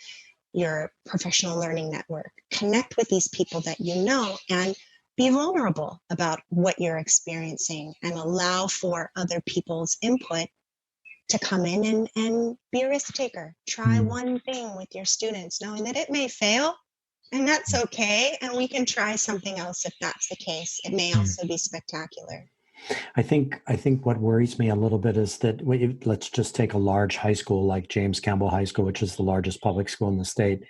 Speaker 5: your professional learning network. Connect with these people that you know and be vulnerable about what you're experiencing and allow for other people's input to come in and be a risk taker. Try
Speaker 4: mm,
Speaker 5: one thing with your students, knowing that it may fail, and that's okay. And we can try something else if that's the case. It may
Speaker 4: mm.
Speaker 5: also be spectacular.
Speaker 4: I think what worries me a little bit is that let's just take a large high school like James Campbell High School, which is the largest public school in the state.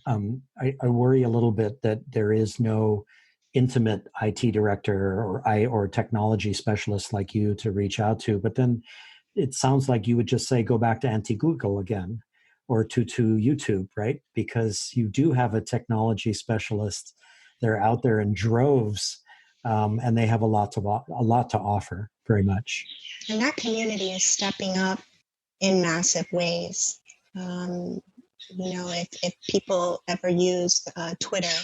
Speaker 4: I worry a little bit that there is no intimate IT director or technology specialist like you to reach out to. But then it sounds like you would just say go back to anti-Google again, or to YouTube, right? Because you do have a technology specialist. They're out there in droves, and they have a lot to offer. Very much.
Speaker 5: And that community is stepping up in massive ways. Um, if people ever use Twitter,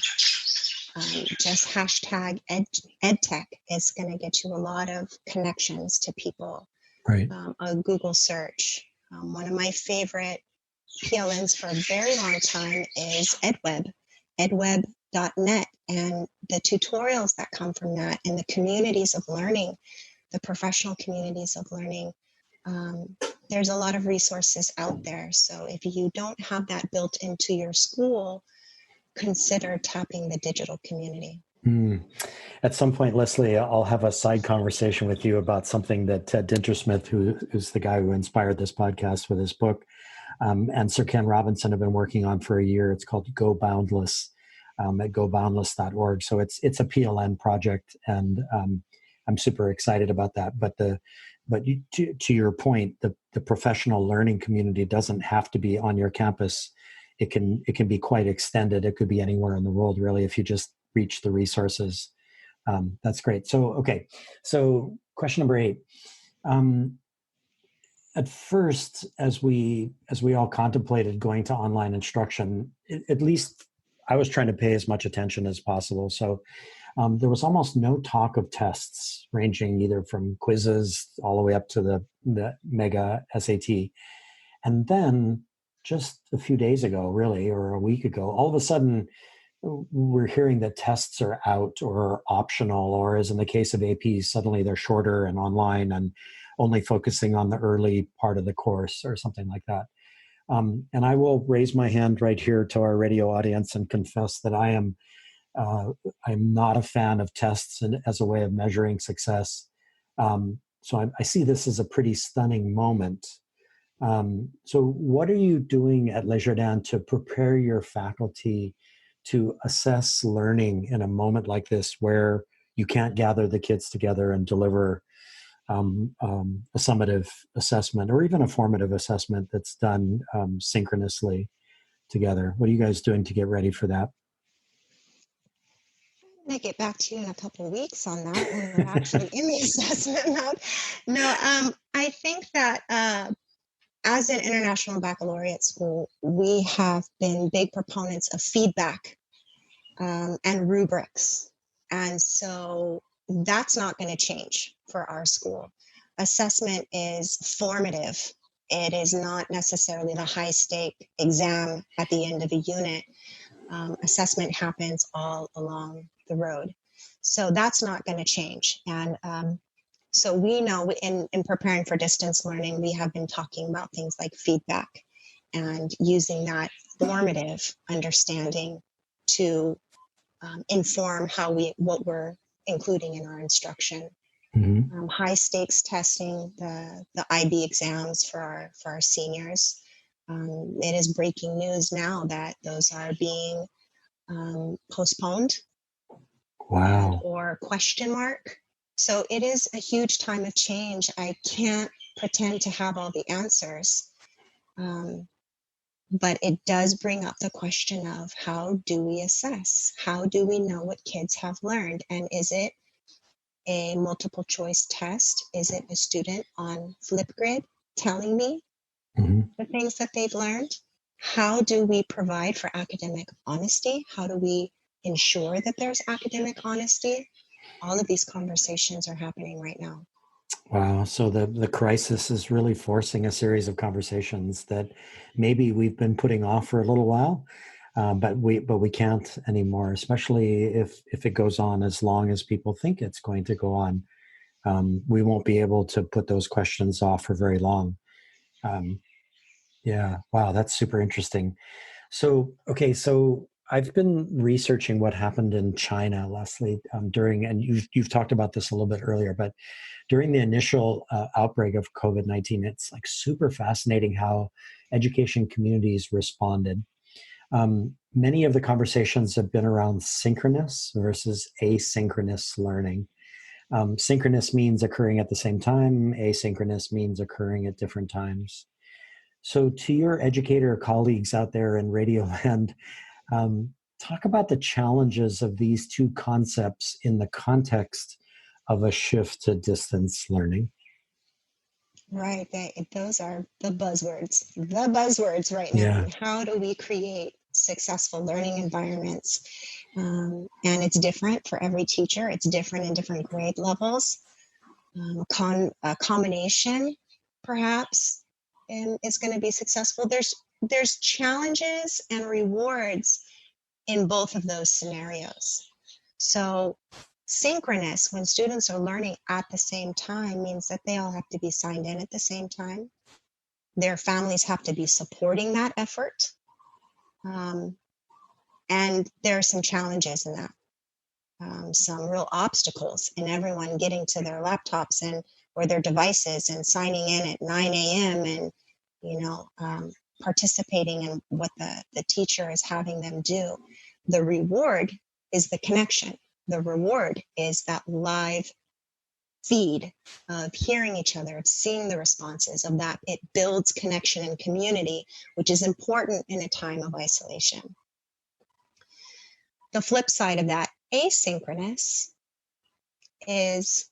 Speaker 5: just hashtag EdTech is going to get you a lot of connections to people.
Speaker 4: Right.
Speaker 5: A Google search. One of my favorite PLNs for a very long time is edweb.net, and the tutorials that come from that and the communities of learning, the professional communities of learning. There's a lot of resources out there. So if you don't have that built into your school, consider tapping the digital community.
Speaker 4: At some point, Leslie, I'll have a side conversation with you about something that Ted Dintersmith, who's the guy who inspired this podcast with his book, and Sir Ken Robinson have been working on for a year. It's called Go Boundless at goboundless.org. So it's a PLN project, and I'm super excited about that. To your point, the professional learning community doesn't have to be on your campus. It can be quite extended. It could be anywhere in the world, really, if you just reach the resources. That's great. So question number 8. At first, as we all contemplated going to online instruction, at least I was trying to pay as much attention as possible. So there was almost no talk of tests, ranging either from quizzes all the way up to the mega SAT. And then just a few days ago, really, or a week ago, all of a sudden, we're hearing that tests are out or optional, or as in the case of APs, suddenly they're shorter and online and only focusing on the early part of the course or something like that. And I will raise my hand right here to our radio audience and confess that I'm not a fan of tests as a way of measuring success. So I see this as a pretty stunning moment. So what are you doing at Le Jardin to prepare your faculty to assess learning in a moment like this, where you can't gather the kids together and deliver a summative assessment or even a formative assessment that's done synchronously together? What are you guys doing to get ready for that?
Speaker 5: I'm going to get back to you in a couple of weeks on that when we're actually in the assessment mode. No, I think that as an international baccalaureate school, we have been big proponents of feedback and rubrics. And so that's not going to change for our school. Assessment is formative. It is not necessarily the high stake exam at the end of a unit. Assessment happens all along the road. So that's not going to change. And so we know in preparing for distance learning, we have been talking about things like feedback and using that formative understanding to inform what we're including in our instruction.
Speaker 4: Mm-hmm.
Speaker 5: High stakes testing, the IB exams for our seniors. It is breaking news now that those are being postponed.
Speaker 4: Wow.
Speaker 5: Or question mark. So it is a huge time of change. I can't pretend to have all the answers. But it does bring up the question of how do we assess? How do we know what kids have learned? And is it a multiple choice test? Is it a student on Flipgrid telling me the things that they've learned? How do we provide for academic honesty? How do we ensure that there's academic honesty? All of these conversations are happening right now.
Speaker 4: Wow. So the crisis is really forcing a series of conversations that maybe we've been putting off for a little while, but we can't anymore, especially if it goes on as long as people think it's going to go on. We won't be able to put those questions off for very long. Yeah. Wow. That's super interesting. So, okay. So I've been researching what happened in China, Leslie, and you've talked about this a little bit earlier, but during the initial outbreak of COVID-19, it's like super fascinating how education communities responded. Many of the conversations have been around synchronous versus asynchronous learning. Synchronous means occurring at the same time, asynchronous means occurring at different times. So, to your educator colleagues out there in Radio Land, talk about the challenges of these two concepts in the context of a shift to distance learning.
Speaker 5: Right. Those are the buzzwords right now.
Speaker 4: Yeah.
Speaker 5: How do we create successful learning environments? And it's different for every teacher. It's different in different grade levels. A combination, perhaps, is going to be successful. There's challenges and rewards in both of those scenarios. So synchronous, when students are learning at the same time, means that they all have to be signed in at the same time. Their families have to be supporting that effort. And there are some challenges in that. Some real obstacles in everyone getting to their laptops and or their devices and signing in at 9 a.m. and participating in what the teacher is having them do. The reward is the connection. The reward is that live feed of hearing each other, of seeing the responses, of that it builds connection and community, which is important in a time of isolation. The flip side of that, asynchronous, is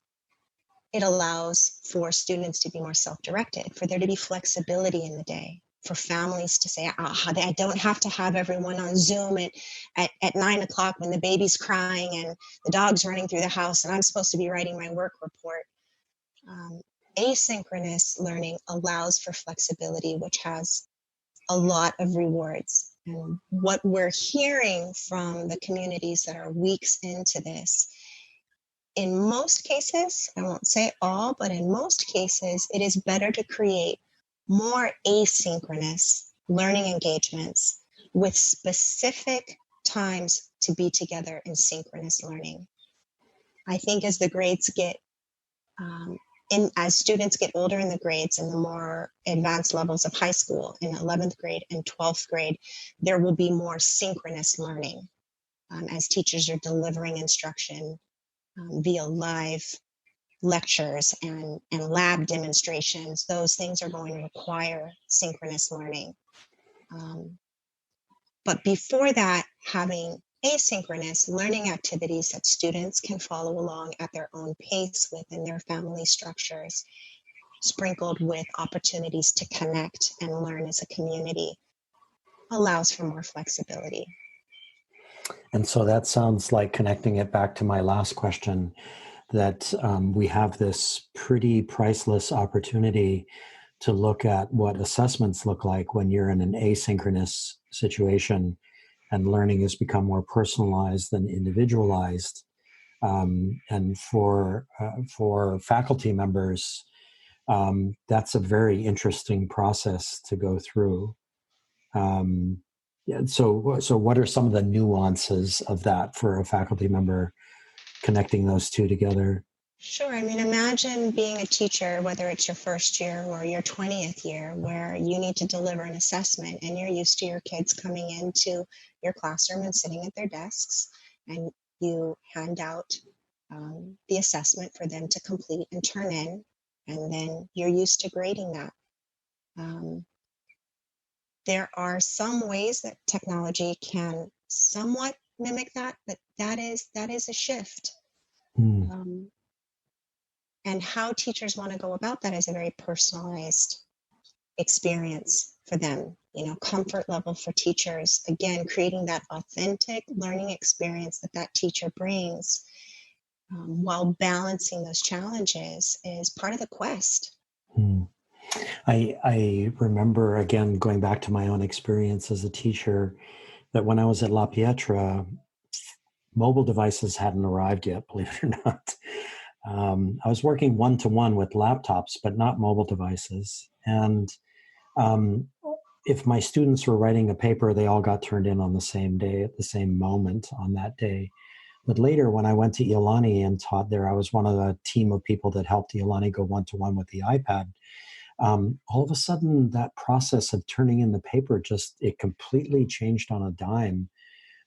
Speaker 5: it allows for students to be more self-directed, for there to be flexibility in the day, for families to say, I don't have to have everyone on Zoom at 9 o'clock when the baby's crying and the dog's running through the house and I'm supposed to be writing my work report. Asynchronous learning allows for flexibility, which has a lot of rewards. And what we're hearing from the communities that are weeks into this, in most cases, I won't say all, but in most cases, it is better to create more asynchronous learning engagements with specific times to be together in synchronous learning. I think as the grades get, as students get older in the grades and the more advanced levels of high school in 11th grade and 12th grade, there will be more synchronous learning as teachers are delivering instruction via live lectures and lab demonstrations. Those things are going to require synchronous learning. But before that, having asynchronous learning activities that students can follow along at their own pace within their family structures, sprinkled with opportunities to connect and learn as a community, allows for more flexibility.
Speaker 4: And so that sounds like connecting it back to my last question, that we have this pretty priceless opportunity to look at what assessments look like when you're in an asynchronous situation and learning has become more personalized and individualized. And for faculty members, that's a very interesting process to go through. So what are some of the nuances of that for a faculty member, connecting those two together?
Speaker 5: Sure. I mean, imagine being a teacher, whether it's your first year or your 20th year, where you need to deliver an assessment and you're used to your kids coming into your classroom and sitting at their desks, and you hand out the assessment for them to complete and turn in, and then you're used to grading that. There are some ways that technology can somewhat mimic that, but that is a shift. Um, and how teachers want to go about that is a very personalized experience for them. Comfort level for teachers. Again, creating that authentic learning experience that teacher brings, while balancing those challenges, is part of the quest.
Speaker 4: I remember, again, going back to my own experience as a teacher, that when I was at La Pietra, mobile devices hadn't arrived yet, believe it or not. I was working one-to-one with laptops, but not mobile devices. And if my students were writing a paper, they all got turned in on the same day, at the same moment on that day. But later, when I went to Iolani and taught there, I was one of the team of people that helped Iolani go one-to-one with the iPad. All of a sudden, that process of turning in the paper it completely changed on a dime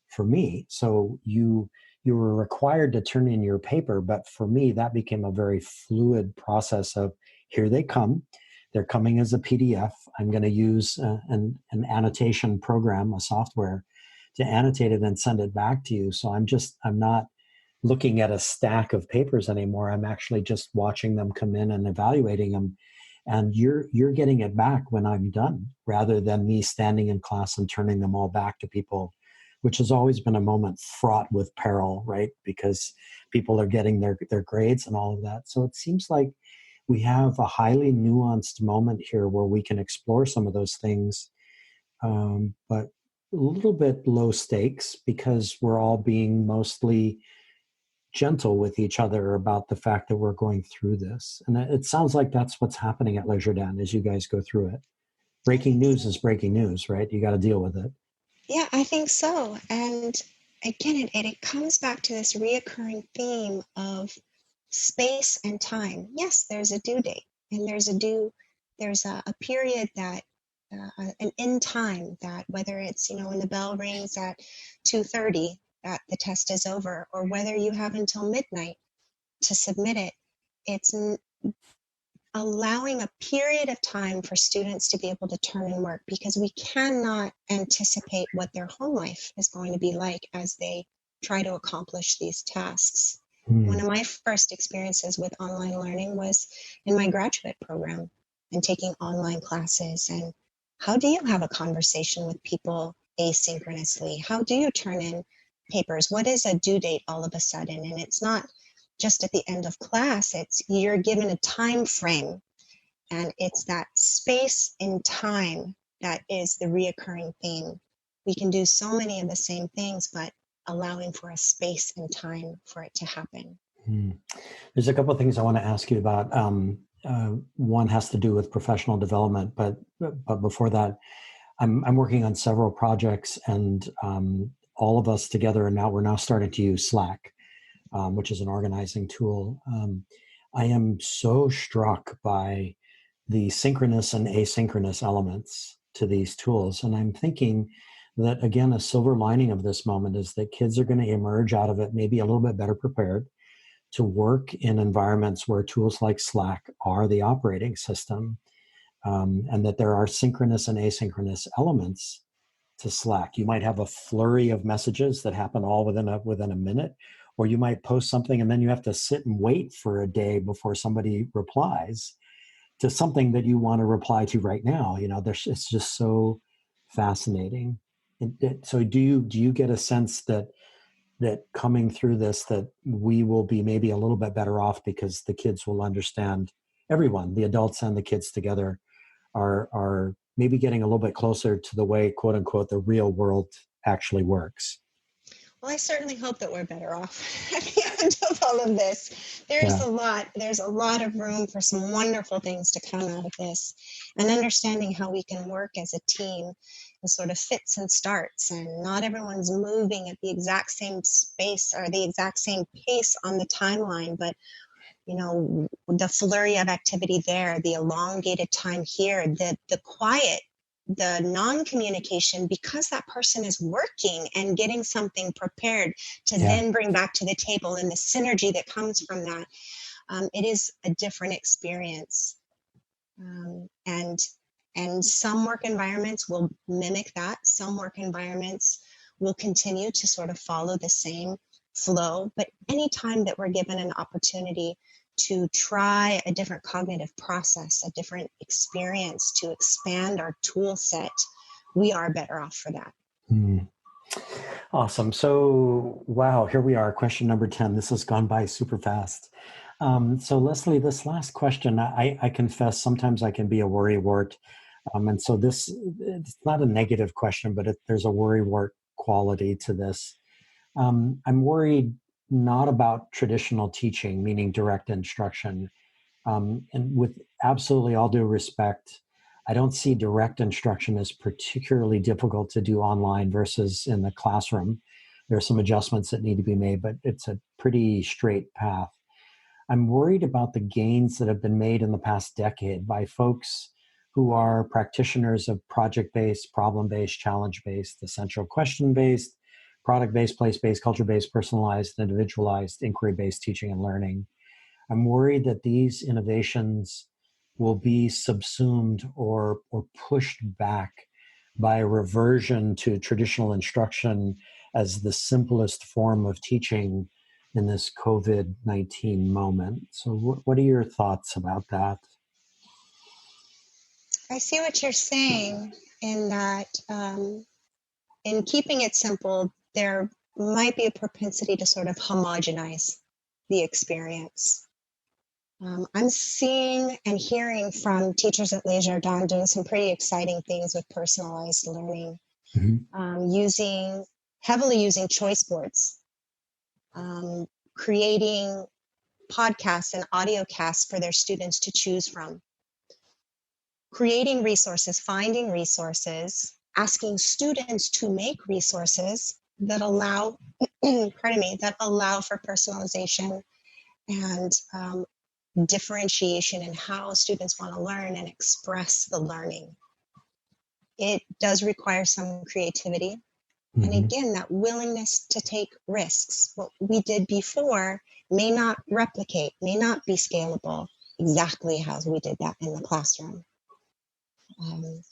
Speaker 4: for me. So you were required to turn in your paper, but for me, that became a very fluid process of, here they come. They're coming as a PDF. I'm going to use an annotation program, a software, to annotate it and send it back to you. So I'm not looking at a stack of papers anymore. I'm actually just watching them come in and evaluating them. And you're getting it back when I'm done, rather than me standing in class and turning them all back to people, which has always been a moment fraught with peril, right? Because people are getting their grades and all of that. So it seems like we have a highly nuanced moment here where we can explore some of those things, but a little bit low stakes, because we're all being mostly gentle with each other about the fact that we're going through this. And it sounds like that's what's happening at Leisure Dan as you guys go through it. Breaking news is breaking news, right? You got to deal with it.
Speaker 5: Yeah, I think so. And again, it comes back to this reoccurring theme of space and time. Yes, there's a due date, and there's a period that, an end time, that whether it's, when the bell rings at 2:30, that the test is over, or whether you have until midnight to submit it. It's allowing a period of time for students to be able to turn in work, because we cannot anticipate what their home life is going to be like as they try to accomplish these tasks. One of my first experiences with online learning was in my graduate program and taking online classes. And how do you have a conversation with people asynchronously? How do you turn in papers? What is a due date all of a sudden? And it's not just at the end of class, it's you're given a time frame, and it's that space and time that is the reoccurring theme. We can do so many of the same things, but allowing for a space and time for it to happen.
Speaker 4: There's a couple of things I want to ask you about. One has to do with professional development, but before that, I'm working on several projects, and all of us together, and we're now starting to use Slack, which is an organizing tool. I am so struck by the synchronous and asynchronous elements to these tools. And I'm thinking that, again, a silver lining of this moment is that kids are going to emerge out of it maybe a little bit better prepared to work in environments where tools like Slack are the operating system, and that there are synchronous and asynchronous elements to Slack. You might have a flurry of messages that happen all within a minute, or you might post something and then you have to sit and wait for a day before somebody replies to something that you want to reply to right now. It's just so fascinating. So do you get a sense that coming through this, that we will be maybe a little bit better off because the kids will understand, everyone, the adults and the kids together, are maybe getting a little bit closer to the way, quote unquote, the real world actually works?
Speaker 5: Well, I certainly hope that we're better off at the end of all of this. There's a lot of room for some wonderful things to come out of this, and understanding how we can work as a team and sort of fits and starts, and not everyone's moving at the exact same space or the exact same pace on the timeline, but the flurry of activity there, the elongated time here, the quiet, the non-communication, because that person is working and getting something prepared to then bring back to the table, and the synergy that comes from that. It is a different experience. And And some work environments will mimic that. Some work environments will continue to sort of follow the same flow. But anytime that we're given an opportunity to try a different cognitive process, a different experience to expand our tool set, we are better off for that.
Speaker 4: Awesome. So, wow, here we are, question number 10. This has gone by super fast. So Leslie, this last question, I confess, sometimes I can be a worrywart. And so it's not a negative question, but there's a worrywart quality to this. I'm worried not about traditional teaching, meaning direct instruction. And with absolutely all due respect, I don't see direct instruction as particularly difficult to do online versus in the classroom. There are some adjustments that need to be made, but it's a pretty straight path. I'm worried about the gains that have been made in the past decade by folks who are practitioners of project-based, problem-based, challenge-based, essential question-based, product-based, place-based, culture-based, personalized, individualized, inquiry-based teaching and learning. I'm worried that these innovations will be subsumed or pushed back by a reversion to traditional instruction as the simplest form of teaching in this COVID-19 moment. So what are your thoughts about that?
Speaker 5: I see what you're saying in that in keeping it simple, there might be a propensity to sort of homogenize the experience. I'm seeing and hearing from teachers at Les Jardins doing some pretty exciting things with personalized learning, heavily using choice boards, creating podcasts and audio casts for their students to choose from, creating resources, finding resources, asking students to make resources that allow, that allow for personalization and differentiation in how students want to learn and express the learning. It does require some creativity. And again, that willingness to take risks. What we did before may not replicate, may not be scalable exactly how we did that in the classroom. And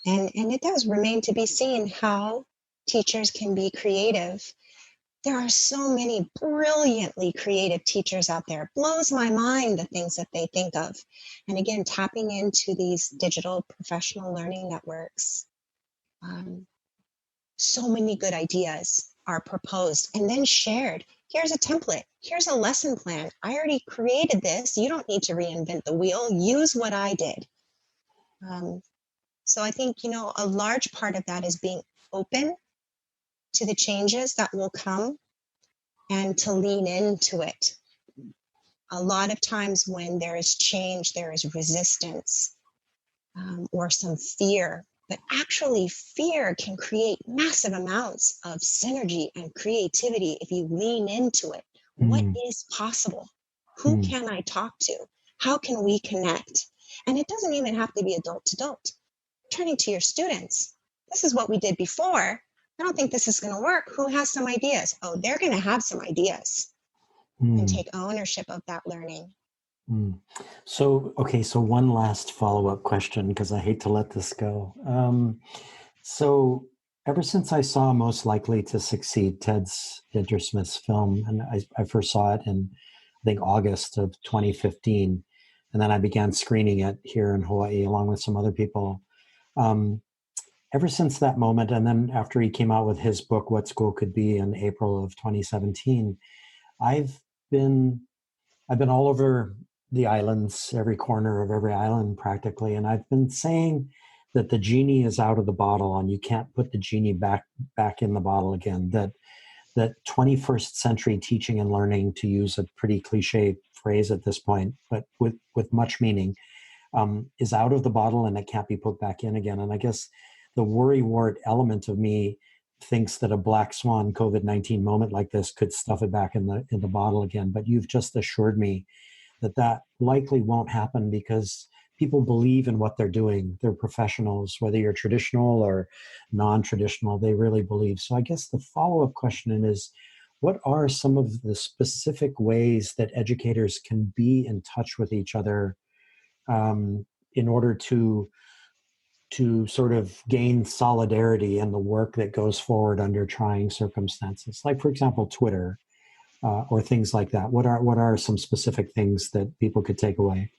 Speaker 5: it does remain to be seen how teachers can be creative. There are so many brilliantly creative teachers out there. It blows my mind the things that they think of. And again, tapping into these digital professional learning networks. So many good ideas are proposed and then shared. Here's a template. Here's a lesson plan. I already created this. You don't need to reinvent the wheel. Use what I did. So I think, a large part of that is being open to the changes that will come and to lean into it. A lot of times when there is change, there is resistance or some fear. But actually, fear can create massive amounts of synergy and creativity if you lean into it. What is possible? Who can I talk to? How can we connect? And it doesn't even have to be adult to adult. Turning to your students, this is what we did before. I don't think this is going to work. Who has some ideas? Oh, they're going to have some ideas and take ownership of that learning.
Speaker 4: So one last follow-up question, because I hate to let this go. So ever since I saw Most Likely to Succeed, Ted's Dintersmith's film, and I first saw it in, I think, August of 2015, and then I began screening it here in Hawaii along with some other people. Ever since that moment, and then after he came out with his book, What School Could Be, in April of 2017, I've been all over the islands, every corner of every island practically, and I've been saying that the genie is out of the bottle and you can't put the genie back in the bottle again. That 21st century teaching and learning, to use a pretty cliche phrase at this point, but with much meaning, is out of the bottle and it can't be put back in again. And I guess the worrywart element of me thinks that a black swan COVID-19 moment like this could stuff it back in the bottle again. But you've just assured me that likely won't happen because people believe in what they're doing. They're professionals, whether you're traditional or non-traditional, they really believe. So I guess the follow-up question is, what are some of the specific ways that educators can be in touch with each other in order to to sort of gain solidarity in the work that goes forward under trying circumstances, like, for example, Twitter or things like that? What are some specific things that people could take away?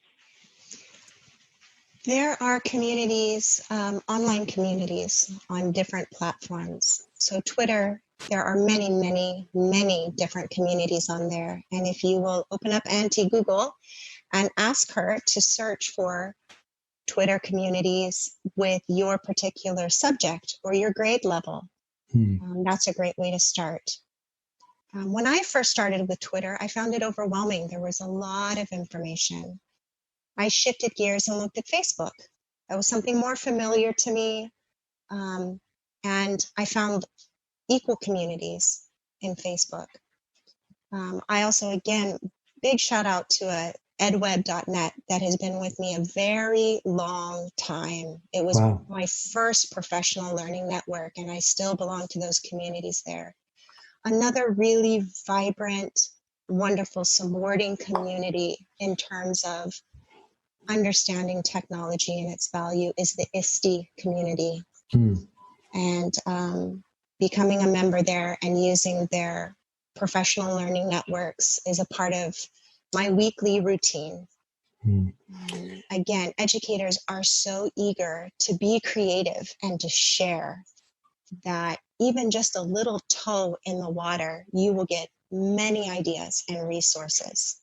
Speaker 5: There are communities, online communities on different platforms. So Twitter, there are many, many, many different communities on there. And if you will open up Auntie Google and ask her to search for Twitter communities with your particular subject or your grade level, that's a great way to start. When I first started with Twitter, I found it overwhelming. There was a lot of information. I shifted gears and looked at Facebook. That was something more familiar to me. And I found equal communities in Facebook. I also, again, big shout out to edweb.net that has been with me a very long time. It was my first professional learning network, and I still belong to those communities there. Another really vibrant, wonderful, supporting community in terms of understanding technology and its value is the ISTE community. And becoming a member there and using their professional learning networks is a part of my weekly routine. Again, educators are so eager to be creative and to share that even just a little toe in the water, you will get many ideas and resources.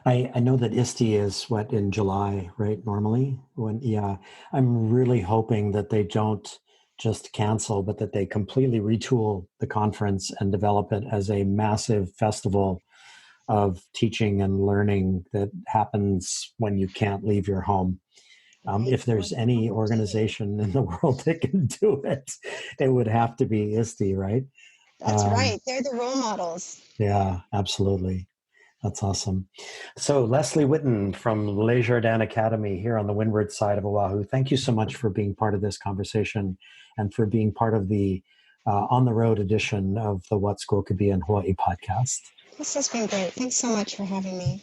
Speaker 4: I know that ISTE is in July, right? Normally, I'm really hoping that they don't just cancel, but that they completely retool the conference and develop it as a massive festival of teaching and learning that happens when you can't leave your home. If there's any organization in the world that can do it, it would have to be ISTE, right?
Speaker 5: That's right. They're the role models.
Speaker 4: Yeah, absolutely. That's awesome. So Leslie Witten from Le Jardin Academy here on the windward side of Oahu, thank you so much for being part of this conversation and for being part of the on-the-road edition of the What School Could Be in Hawaii podcast.
Speaker 5: This has been great. Thanks so much for having me.